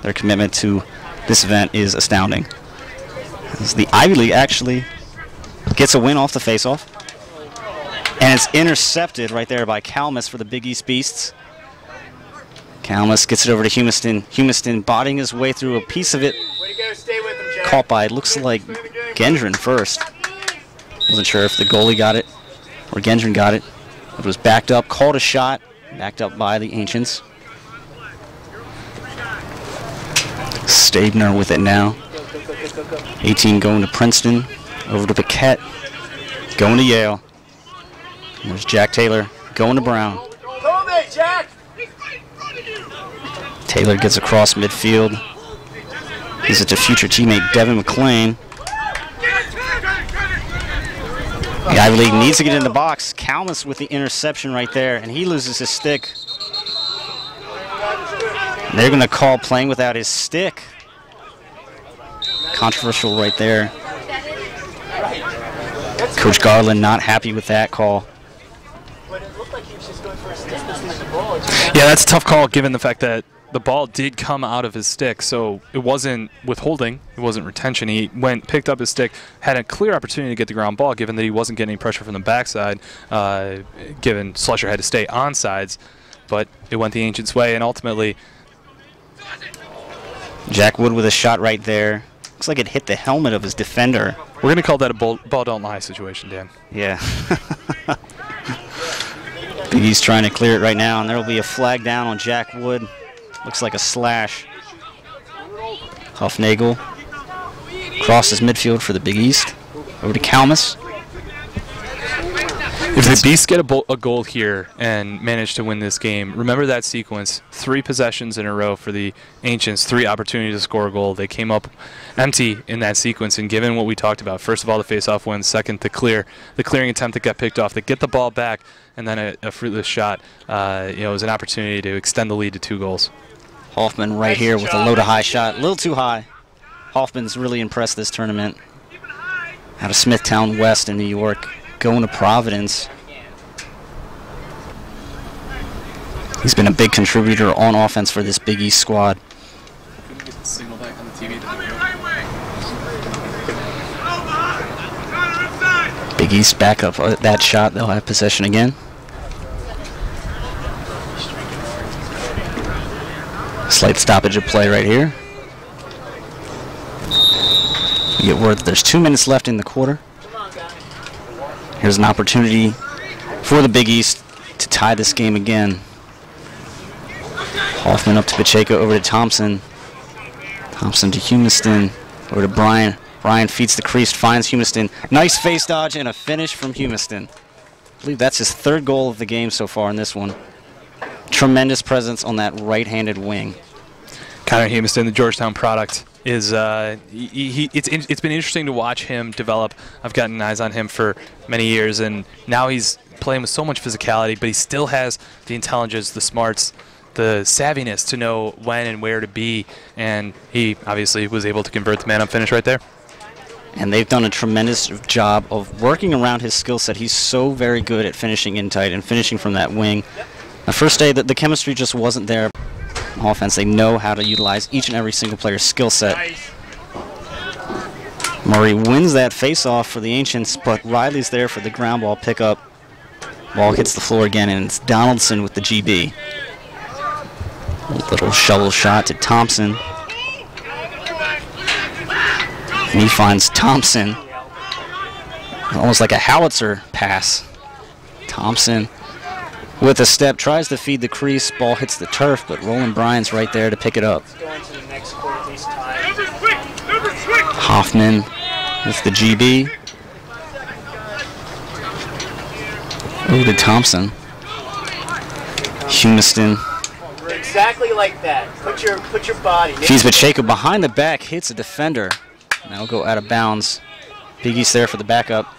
Their commitment to this event is astounding. As the Ivy League actually gets a win off the faceoff. And it's intercepted right there by Kalmus for the Big East Beasts. Kalmus gets it over to Humiston. Humiston bodying his way through a piece of it. Caught by, it looks like, Gendron first. Wasn't sure if the goalie got it or Gendron got it. It was backed up, called a shot, backed up by the Ancients. Stabner with it now. 18 going to Princeton, over to Paquette, going to Yale. And there's Jack Taylor going to Brown. Taylor gets across midfield. Gives it to future teammate Devin McLean. The Ivy League needs to get in the box. Kalmus with the interception right there, and he loses his stick. They're going to call playing without his stick. Controversial right there. Coach Garland not happy with that call. Yeah, that's a tough call given the fact that the ball did come out of his stick, so it wasn't withholding, it wasn't retention. He went, picked up his stick, had a clear opportunity to get the ground ball given that he wasn't getting any pressure from the backside, given Slusher had to stay on sides, but it went the Ancients' way, and ultimately... Jack Wood with a shot right there. Looks like it hit the helmet of his defender. We're going to call that a ball don't lie situation, Dan. Yeah. Big East trying to clear it right now, and there will be a flag down on Jack Wood. Looks like a slash. Huffnagel crosses midfield for the Big East. Over to Kalmus. If the Beasts get a goal here and manage to win this game, remember that sequence. 3 possessions in a row for the Ancients, 3 opportunities to score a goal. They came up empty in that sequence, and given what we talked about, first of all, the face-off win, second, the clearing attempt that got picked off, they get the ball back, and then a fruitless shot. It was an opportunity to extend the lead to 2 goals. Hoffman right here with a low to high shot, a little too high. Hoffman's really impressed this tournament. Out of Smithtown West in New York, going to Providence. He's been a big contributor on offense for this Big East squad. Big East back up that shot. They'll have possession again. Slight stoppage of play right here. We get word that there's 2 minutes left in the quarter. Here's an opportunity for the Big East to tie this game again. Hoffman up to Pacheco, over to Thompson. Thompson to Humiston, over to Bryan. Bryan feeds the crease, finds Humiston. Nice face dodge and a finish from Humiston. I believe that's his 3rd goal of the game so far in this one. Tremendous presence on that right-handed wing. Connor Humiston, the Georgetown product, is it's been interesting to watch him develop. I've gotten eyes on him for many years, and now he's playing with so much physicality, but he still has the intelligence, the smarts, the savviness to know when and where to be, and he obviously was able to convert the man-up finish right there. And they've done a tremendous job of working around his skill set. He's so very good at finishing in tight and finishing from that wing. The first day, the chemistry just wasn't there. Offense, they know how to utilize each and every single player's skill set. Murray wins that face-off for the Ancients, but Riley's there for the ground ball pickup. Ball hits the floor again, and it's Donaldson with the GB. A little shovel shot to Thompson. And he finds Thompson. Almost like a howitzer pass. Thompson with a step, tries to feed the crease. Ball hits the turf, but Roland Bryan's right there to pick it up. Hoffman with the GB. Over to Thompson. Humiston. Exactly like that. Put your body. Feeds Pacheco behind the back, hits a defender. Now go out of bounds. Big East there for the backup.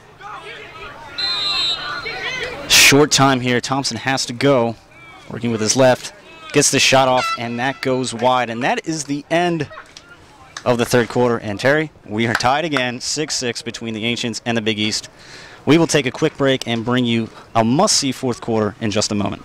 Short time here. Thompson has to go. Working with his left. Gets the shot off, and that goes wide. And that is the end of the third quarter. And Terry, we are tied again, 6-6 between the Ancients and the Big East. We will take a quick break and bring you a must-see fourth quarter in just a moment.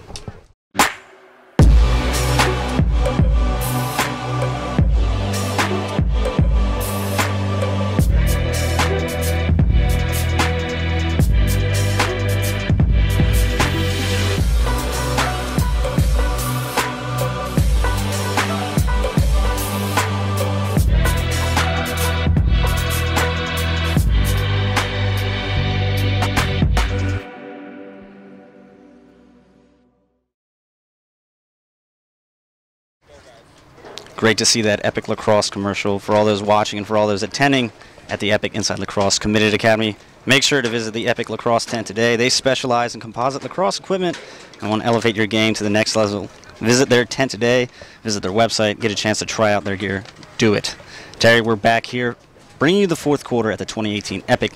Great to see that Epic Lacrosse commercial for all those watching and for all those attending at the Epic Inside Lacrosse Committed Academy. Make sure to visit the Epic Lacrosse tent today. They specialize in composite lacrosse equipment and want to elevate your game to the next level. Visit their tent today, visit their website, get a chance to try out their gear. Do it. Terry, we're back here bringing you the fourth quarter at the 2018 Epic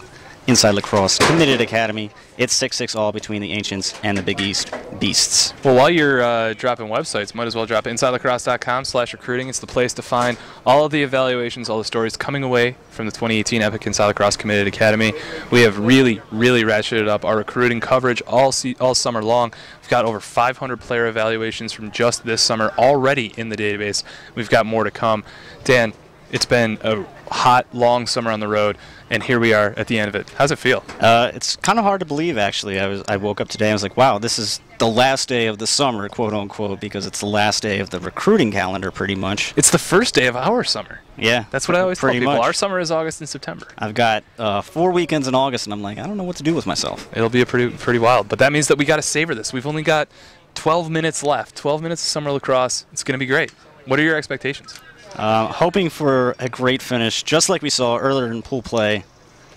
Inside Lacrosse Committed Academy. It's 6-6 all between the Ancients and the Big East Beasts. Well, while you're dropping websites, might as well drop InsideLacrosse.com/recruiting. It's the place to find all of the evaluations, all the stories coming away from the 2018 Epic Inside Lacrosse Committed Academy. We have really, really ratcheted up our recruiting coverage all summer long. We've got over 500 player evaluations from just this summer already in the database. We've got more to come. Dan, it's been a hot, long summer on the road, and here we are at the end of it. How's it feel? It's kind of hard to believe, actually. I woke up today and I was like, wow, this is the last day of the summer, quote unquote, because it's the last day of the recruiting calendar, pretty much. It's the first day of our summer. Yeah. That's what I always tell people. Much. Our summer is August and September. I've got 4 weekends in August, and I'm like, I don't know what to do with myself. It'll be pretty wild, but that means that we got to savor this. We've only got 12 minutes left. 12 minutes of summer lacrosse. It's going to be great. What are your expectations? Hoping for a great finish, just like we saw earlier in pool play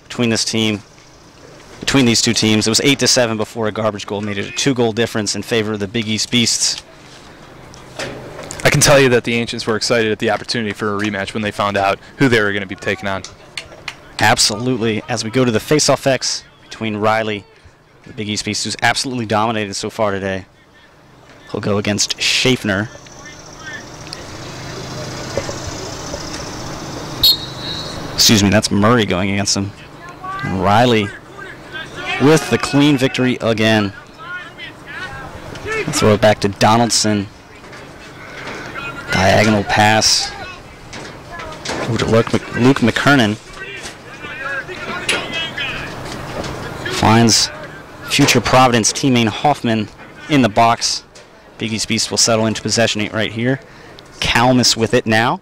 between these two teams. It was 8-7 before a garbage goal made it a 2-goal difference in favor of the Big East Beasts. I can tell you that the Ancients were excited at the opportunity for a rematch when they found out who they were going to be taking on. Absolutely. As we go to the face-off X between Riley and the Big East Beasts, who's absolutely dominated so far today. He'll go against Schaffner. Excuse me, that's Murray going against him. And Riley with the clean victory again. Throw it back to Donaldson. Diagonal pass. Over to Luke McKernan. Finds future Providence teammate Hoffman in the box. Big East Beast will settle into possession right here. Kalmus with it now.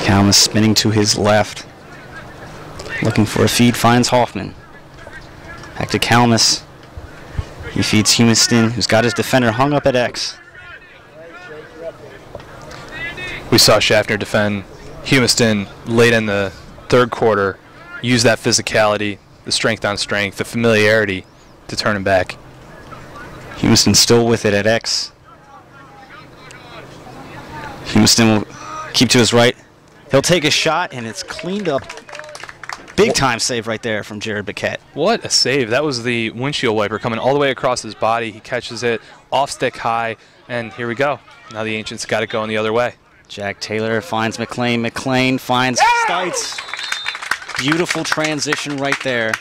Kalmus spinning to his left. Looking for a feed, finds Hoffman. Back to Kalmus. He feeds Humiston, who's got his defender hung up at X. We saw Schaffner defend Humiston late in the third quarter, use that physicality, the strength on strength, the familiarity to turn him back. Humiston still with it at X. Humiston will keep to his right. He'll take a shot, and it's cleaned up. Big-time save right there from Jared Biquette. What a save. That was the windshield wiper coming all the way across his body. He catches it off stick high, and here we go. Now the Ancients got it going the other way. Jack Taylor finds McLean. McLean finds Stites. Beautiful transition right there.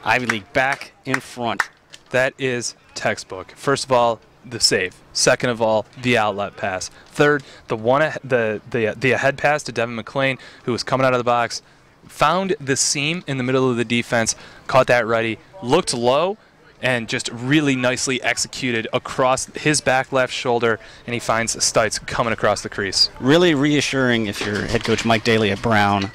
Ivy League back in front. That is textbook. First of all, the save. Second of all, the outlet pass. Third, the ahead pass to Devin McLean, who was coming out of the box, found the seam in the middle of the defense, caught that ready, looked low, and just really nicely executed across his back left shoulder, and he finds Stites coming across the crease. Really reassuring if you're head coach Mike Daly at Brown.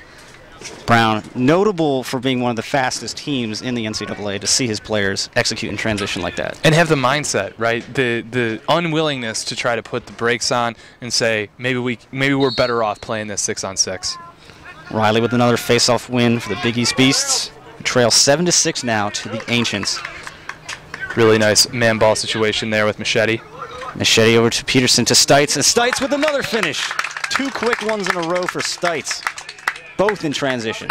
Brown, notable for being one of the fastest teams in the NCAA, to see his players execute in transition like that. And have the mindset, right? The unwillingness to try to put the brakes on and say, maybe we're better off playing this 6-on-6. Riley with another face-off win for the Big East Beasts. Trail 7-6 now to the Ancients. Really nice man ball situation there with Machete. Machete over to Peterson to Stites, and Stites with another finish. 2 quick ones in a row for Stites. Both in transition.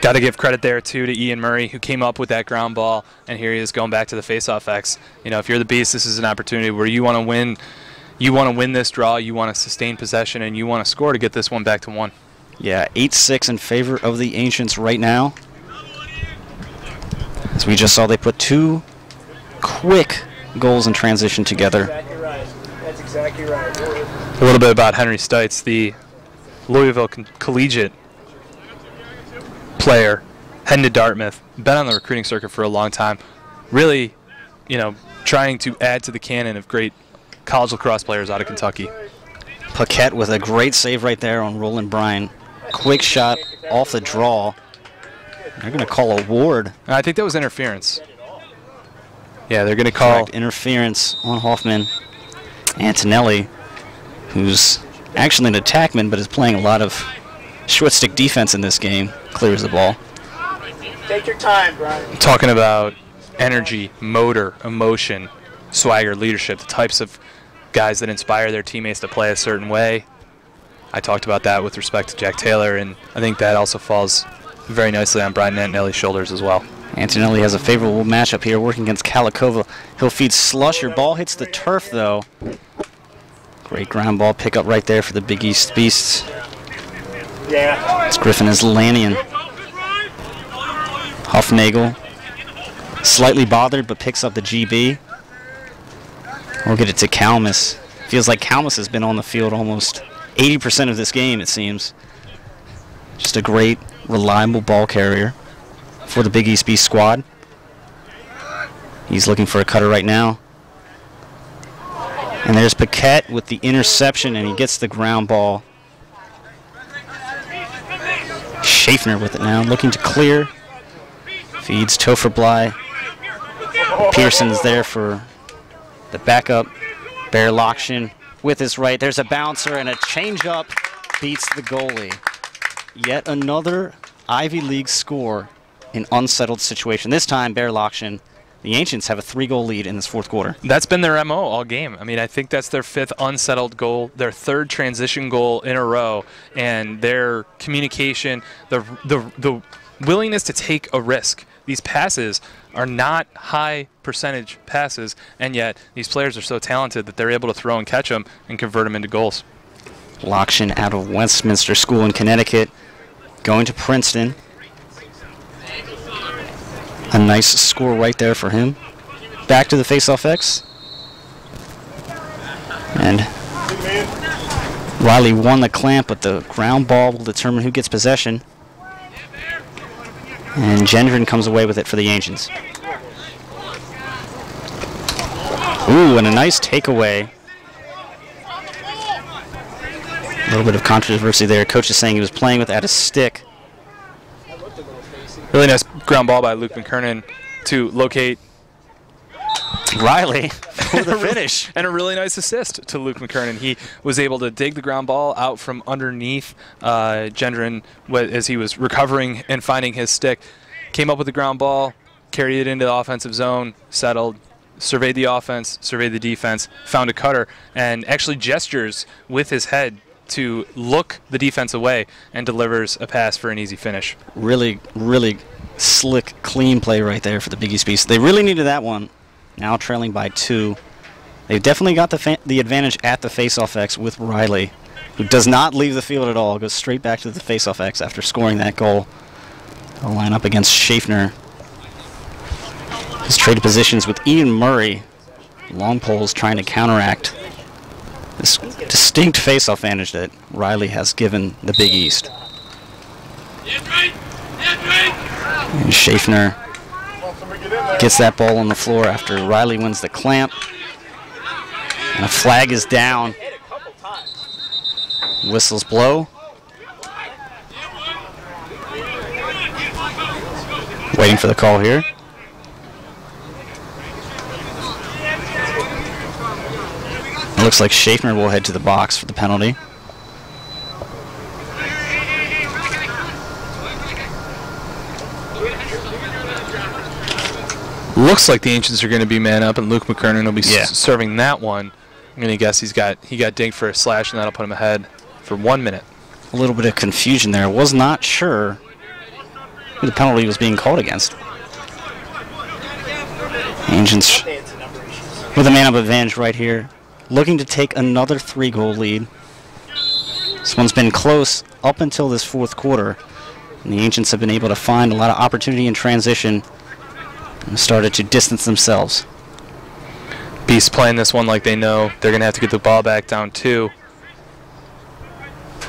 Got to give credit there, too, to Ian Murray, who came up with that ground ball, and here he is going back to the face-off X. You know, if you're the Beast, this is an opportunity where you want to win. You want to win this draw, you want to sustain possession, and you want to score to get this one back to 1. Yeah, 8-6 in favor of the Ancients right now. As we just saw, they put 2 quick goals in transition together. Exactly right. That's exactly right. A little bit about Henry Stites, the Louisville collegiate player, heading to Dartmouth, been on the recruiting circuit for a long time. Really, you know, trying to add to the canon of great college lacrosse players out of Kentucky. Paquette with a great save right there on Roland Bryan. Quick shot off the draw. They're going to call a ward. I think that was interference. Yeah, they're going to call interference on Hoffman. Antonelli, who's actually an attackman but is playing a lot of short stick defense in this game, clears the ball. Take your time, Brian. Talking about energy, motor, emotion, swagger, leadership, the types of guys that inspire their teammates to play a certain way. I talked about that with respect to Jack Taylor, and I think that also falls very nicely on Brian Antonelli's shoulders as well. Antonelli has a favorable matchup here working against Kalikova. He'll feed Slusher. Ball hits the turf, though. Great ground ball pickup right there for the Big East Beasts. Yeah. It's Griffin Islanian. Huffnagel, slightly bothered, but picks up the GB. We'll get it to Kalmus. Feels like Kalmus has been on the field almost 80% of this game, it seems. Just a great, reliable ball carrier for the Big East Beast squad. He's looking for a cutter right now. And there's Paquette with the interception, and he gets the ground ball. Schaffner with it now, looking to clear. Feeds Topher Bly. Pearson's there for the backup. Bear Lokshin with his right. There's a bouncer, and a changeup beats the goalie. Yet another Ivy League score in unsettled situation. This time, Bear Lokshin. The Ancients have a 3-goal lead in this fourth quarter. That's been their MO all game. I mean, I think that's their 5th unsettled goal, their 3rd transition goal in a row, and their communication, the willingness to take a risk. These passes are not high percentage passes, and yet these players are so talented that they're able to throw and catch them and convert them into goals. Lokshin out of Westminster School in Connecticut, going to Princeton. A nice score right there for him. Back to the face-off X. And Riley won the clamp, but the ground ball will determine who gets possession. And Gendron comes away with it for the Ancients. Ooh, and a nice takeaway. A little bit of controversy there. Coach is saying he was playing with it at a stick. Really nice ground ball by Luke McKernan to locate Riley for the finish. And a really nice assist to Luke McKernan. He was able to dig the ground ball out from underneath Gendron as he was recovering and finding his stick. Came up with the ground ball, carried it into the offensive zone, settled, surveyed the offense, surveyed the defense, found a cutter, and actually gestures with his head to look the defense away and delivers a pass for an easy finish. Really, really slick, clean play right there for the Big East Beast. They really needed that one. Now trailing by 2. They've definitely got the advantage at the face-off X with Riley, who does not leave the field at all. Goes straight back to the face-off X after scoring that goal. They'll line up against Schaffner. He's traded positions with Ian Murray. Long poles trying to counteract this distinct face-off advantage that Riley has given the Big East. And Schaffner gets that ball on the floor after Riley wins the clamp. And a flag is down. Whistles blow. Waiting for the call here. It looks like Schaffner will head to the box for the penalty. Looks like the Ancients are going to be man up, and Luke McKernan will be serving that one. I'm going to guess he got dinged for a slash, and that'll put him ahead for 1 minute. A little bit of confusion there. Was not sure who the penalty was being called against. Ancients with a man-up advantage right here, looking to take another 3-goal lead. This one's been close up until this fourth quarter, and the Ancients have been able to find a lot of opportunity in transition and started to distance themselves. Beasts playing this one like they know they're going to have to get the ball back down 2.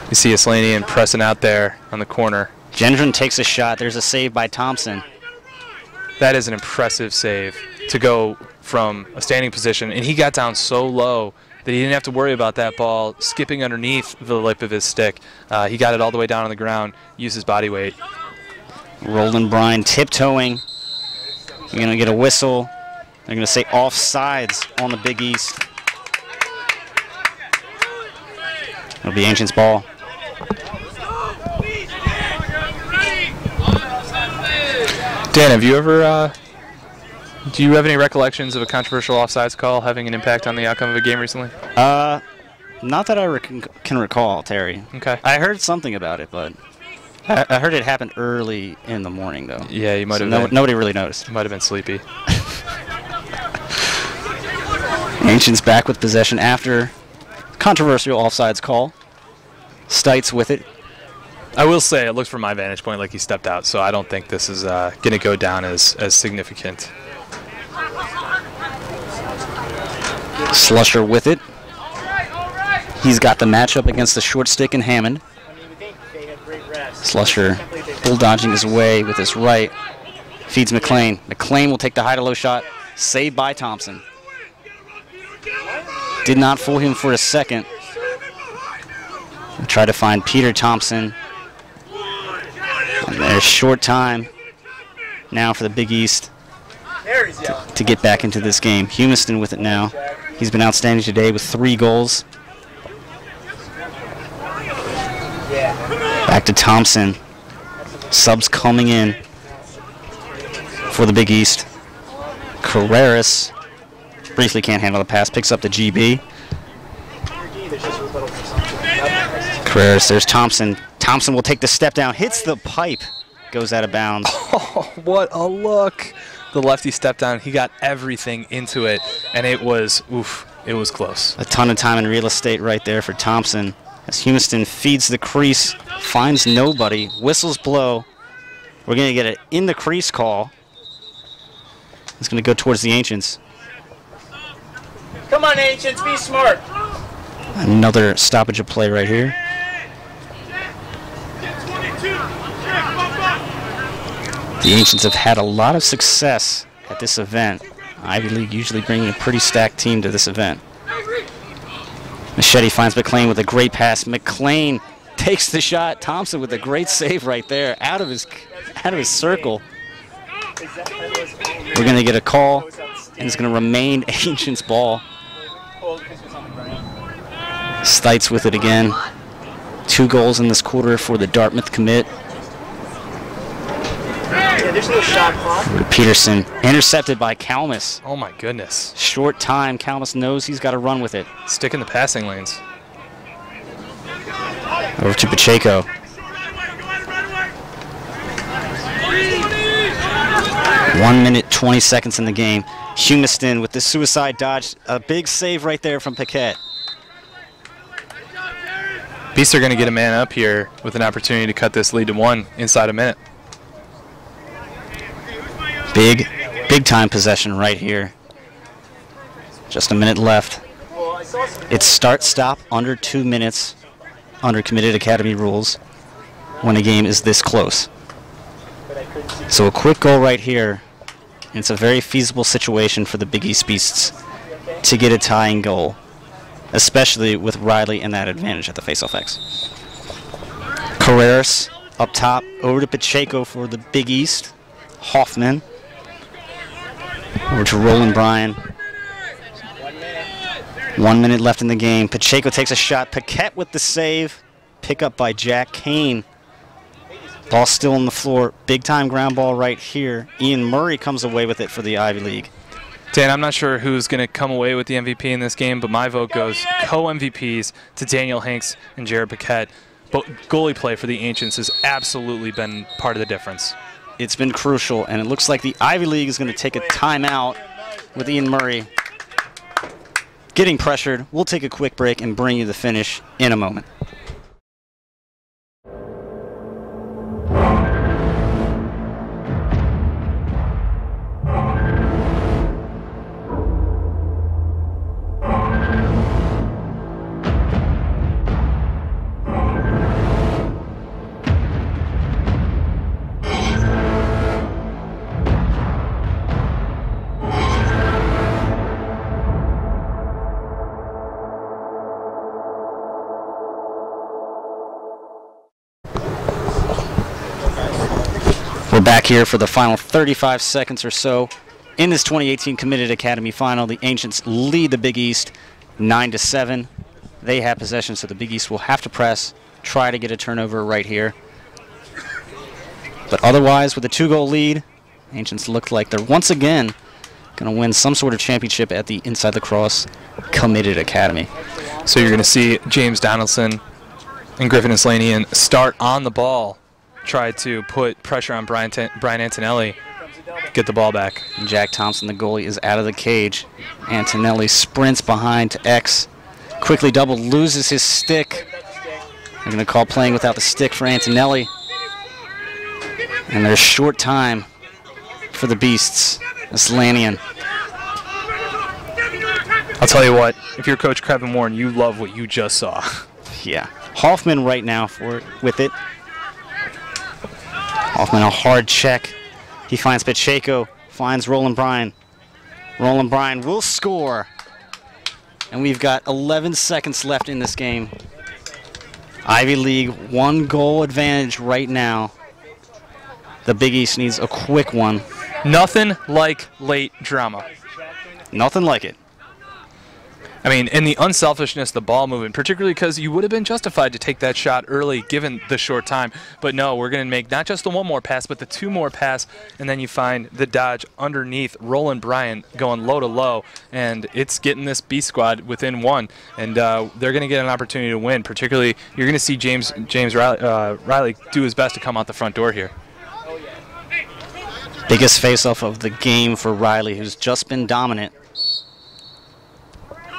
You see Aslanian pressing out there on the corner. Gendron takes a shot. There's a save by Thompson. That is an impressive save to go from a standing position, and he got down so low that he didn't have to worry about that ball skipping underneath the lip of his stick. He got it all the way down on the ground, used his body weight. Roland Bryan tiptoeing. You're going to get a whistle. They're going to say offsides on the Big East. It'll be Ancients' ball. Dan, have you ever, do you have any recollections of a controversial offsides call having an impact on the outcome of a game recently? Not that I can recall, Terry. Okay. I heard something about it, but I heard it happened early in the morning, though. Yeah, you might have been. Nobody really noticed. You might have been sleepy. Ancients back with possession after controversial offsides call. Stites with it. I will say it looks from my vantage point like he stepped out, so I don't think this is going to go down as significant. Slusher with it. He's got the matchup against the short stick and Hammond. Slusher bulldodging his way with his right. Feeds McLean. McLean will take the high to low shot. Saved by Thompson. Did not fool him for a second. Try to find Peter Thompson. And there's short time now for the Big East to get back into this game. Humiston with it now. He's been outstanding today with 3 goals. Back to Thompson. Subs coming in for the Big East. Carreras briefly can't handle the pass. Picks up the GB. Carreras, there's Thompson. Thompson will take the step down. Hits the pipe. Goes out of bounds. Oh, what a look. The lefty stepped down. He got everything into it, and it was, oof, it was close. A ton of time in real estate right there for Thompson. As Humiston feeds the crease, finds nobody, whistles blow. We're going to get an in the crease call. It's going to go towards the Ancients. Come on, Ancients, be smart. Another stoppage of play right here. The Ancients have had a lot of success at this event. Ivy League usually bringing a pretty stacked team to this event. Machete finds McLean with a great pass. McLean takes the shot. Thompson with a great save right there, out of his circle. We're going to get a call, and it's going to remain Ancients' ball. Stites with it again. 2 goals in this quarter for the Dartmouth commit. Yeah, there's no shot clock. Peterson intercepted by Kalmus. Oh my goodness. Short time. Kalmus knows he's got to run with it. Stick in the passing lanes. Over to Pacheco. One minute, 20 seconds in the game. Humiston with the suicide dodge. A big save right there from Paquette. Beasts are going to get a man up here with an opportunity to cut this lead to 1 inside a minute. Big time possession right here. Just a minute left. It's start-stop under 2 minutes under Committed Academy rules when a game is this close. So a quick goal right here. And it's a very feasible situation for the Big East Beasts to get a tying goal, especially with Riley and that advantage at the face-off X. Carreras up top, over to Pacheco for the Big East. Hoffman. Over to Roland Bryan. 1 minute left in the game. Pacheco takes a shot. Paquette with the save. Pick up by Jack Kane. Ball still on the floor. Big time ground ball right here. Ian Murray comes away with it for the Ivy League. Dan, I'm not sure who's going to come away with the MVP in this game, but my vote goes co-MVPs to Daniel Hanks and Jared Paquette. But goalie play for the Ancients has absolutely been part of the difference. It's been crucial, and it looks like the Ivy League is going to take a timeout with Ian Murray getting pressured. We'll take a quick break and bring you the finish in a moment. We're back here for the final 35 seconds or so in this 2018 Committed Academy final. The Ancients lead the Big East 9-7. They have possession, so the Big East will have to press, try to get a turnover right here. But otherwise, with a 2-goal lead, Ancients look like they're once again going to win some sort of championship at the Inside Lacrosse Committed Academy. So you're going to see James Donaldson and Griffin Islanian start on the ball, try to put pressure on Brian Antonelli, get the ball back. And Jack Thompson, the goalie, is out of the cage. Antonelli sprints behind to X, quickly double, loses his stick. They're going to call playing without the stick for Antonelli. And there's short time for the Beasts. Islanian. I'll tell you what, if you're Coach Kevin Warren, you love what you just saw. Yeah. Hoffman right now with it. Hoffman, a hard check. He finds Pacheco, finds Roland Bryan. Roland Bryan will score. And we've got 11 seconds left in this game. Ivy League, 1-goal advantage right now. The Big East needs a quick one. Nothing like late drama. Nothing like it. I mean, in the unselfishness, the ball movement, particularly because you would have been justified to take that shot early given the short time. But no, we're going to make not just the 1 more pass, but the 2 more pass, and then you find the dodge underneath Roland Bryan going low to low, and it's getting this B squad within 1, and they're going to get an opportunity to win. Particularly, you're going to see James Riley do his best to come out the front door here. Biggest face-off of the game for Riley, who's just been dominant.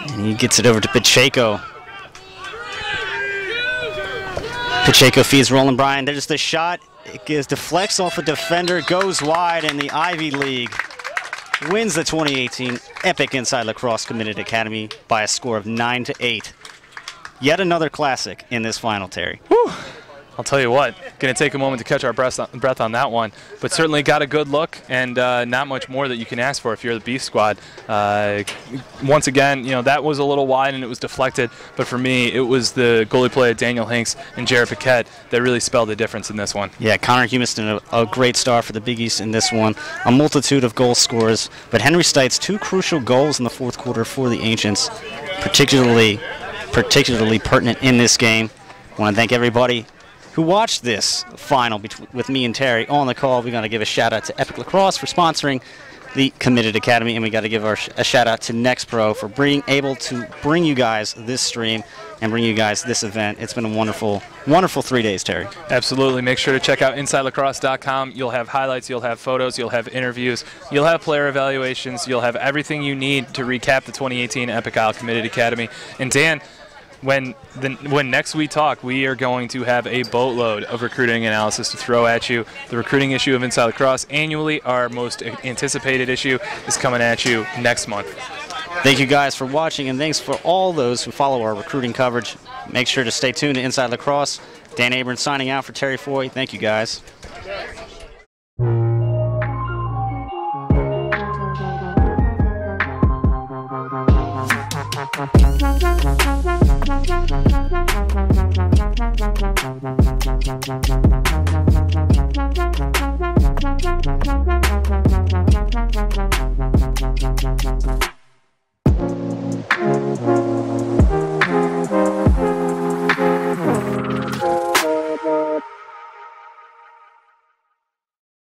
And he gets it over to Pacheco. Pacheco feeds Roland Bryan. There's the shot. It deflects off a defender, goes wide, and the Ivy League wins the 2018 Epoch Inside Lacrosse Committed Academy by a score of 9-8. Yet another classic in this final, Terry. Whew. I'll tell you what, going to take a moment to catch our breath on that one, but certainly got a good look, and not much more that you can ask for if you're the Beef Squad. Once again, you know, that was a little wide and it was deflected, but for me, it was the goalie play of Daniel Hinks and Jared Paquette that really spelled the difference in this one. Yeah, Connor Humiston, a great star for the Big East in this one. A multitude of goal scorers, but Henry Stites, 2 crucial goals in the 4th quarter for the Ancients, particularly pertinent in this game. I want to thank everybody who watched this final with me and Terry on the call. We got to give a shout out to Epic Lacrosse for sponsoring the Committed Academy, and we got to give a shout out to Next Pro for being able to bring you guys this stream and bring you guys this event. It's been a wonderful, wonderful 3 days, Terry. Absolutely. Make sure to check out InsideLacrosse.com. You'll have highlights, you'll have photos, you'll have interviews, you'll have player evaluations, you'll have everything you need to recap the 2018 Epic Isle Committed Academy. And Dan, when next we talk, we are going to have a boatload of recruiting analysis to throw at you. The recruiting issue of Inside Lacrosse annually, our most anticipated issue, is coming at you next month. Thank you guys for watching, and thanks for all those who follow our recruiting coverage. Make sure to stay tuned to Inside Lacrosse. Dan Abrams signing out for Terry Foy. Thank you guys.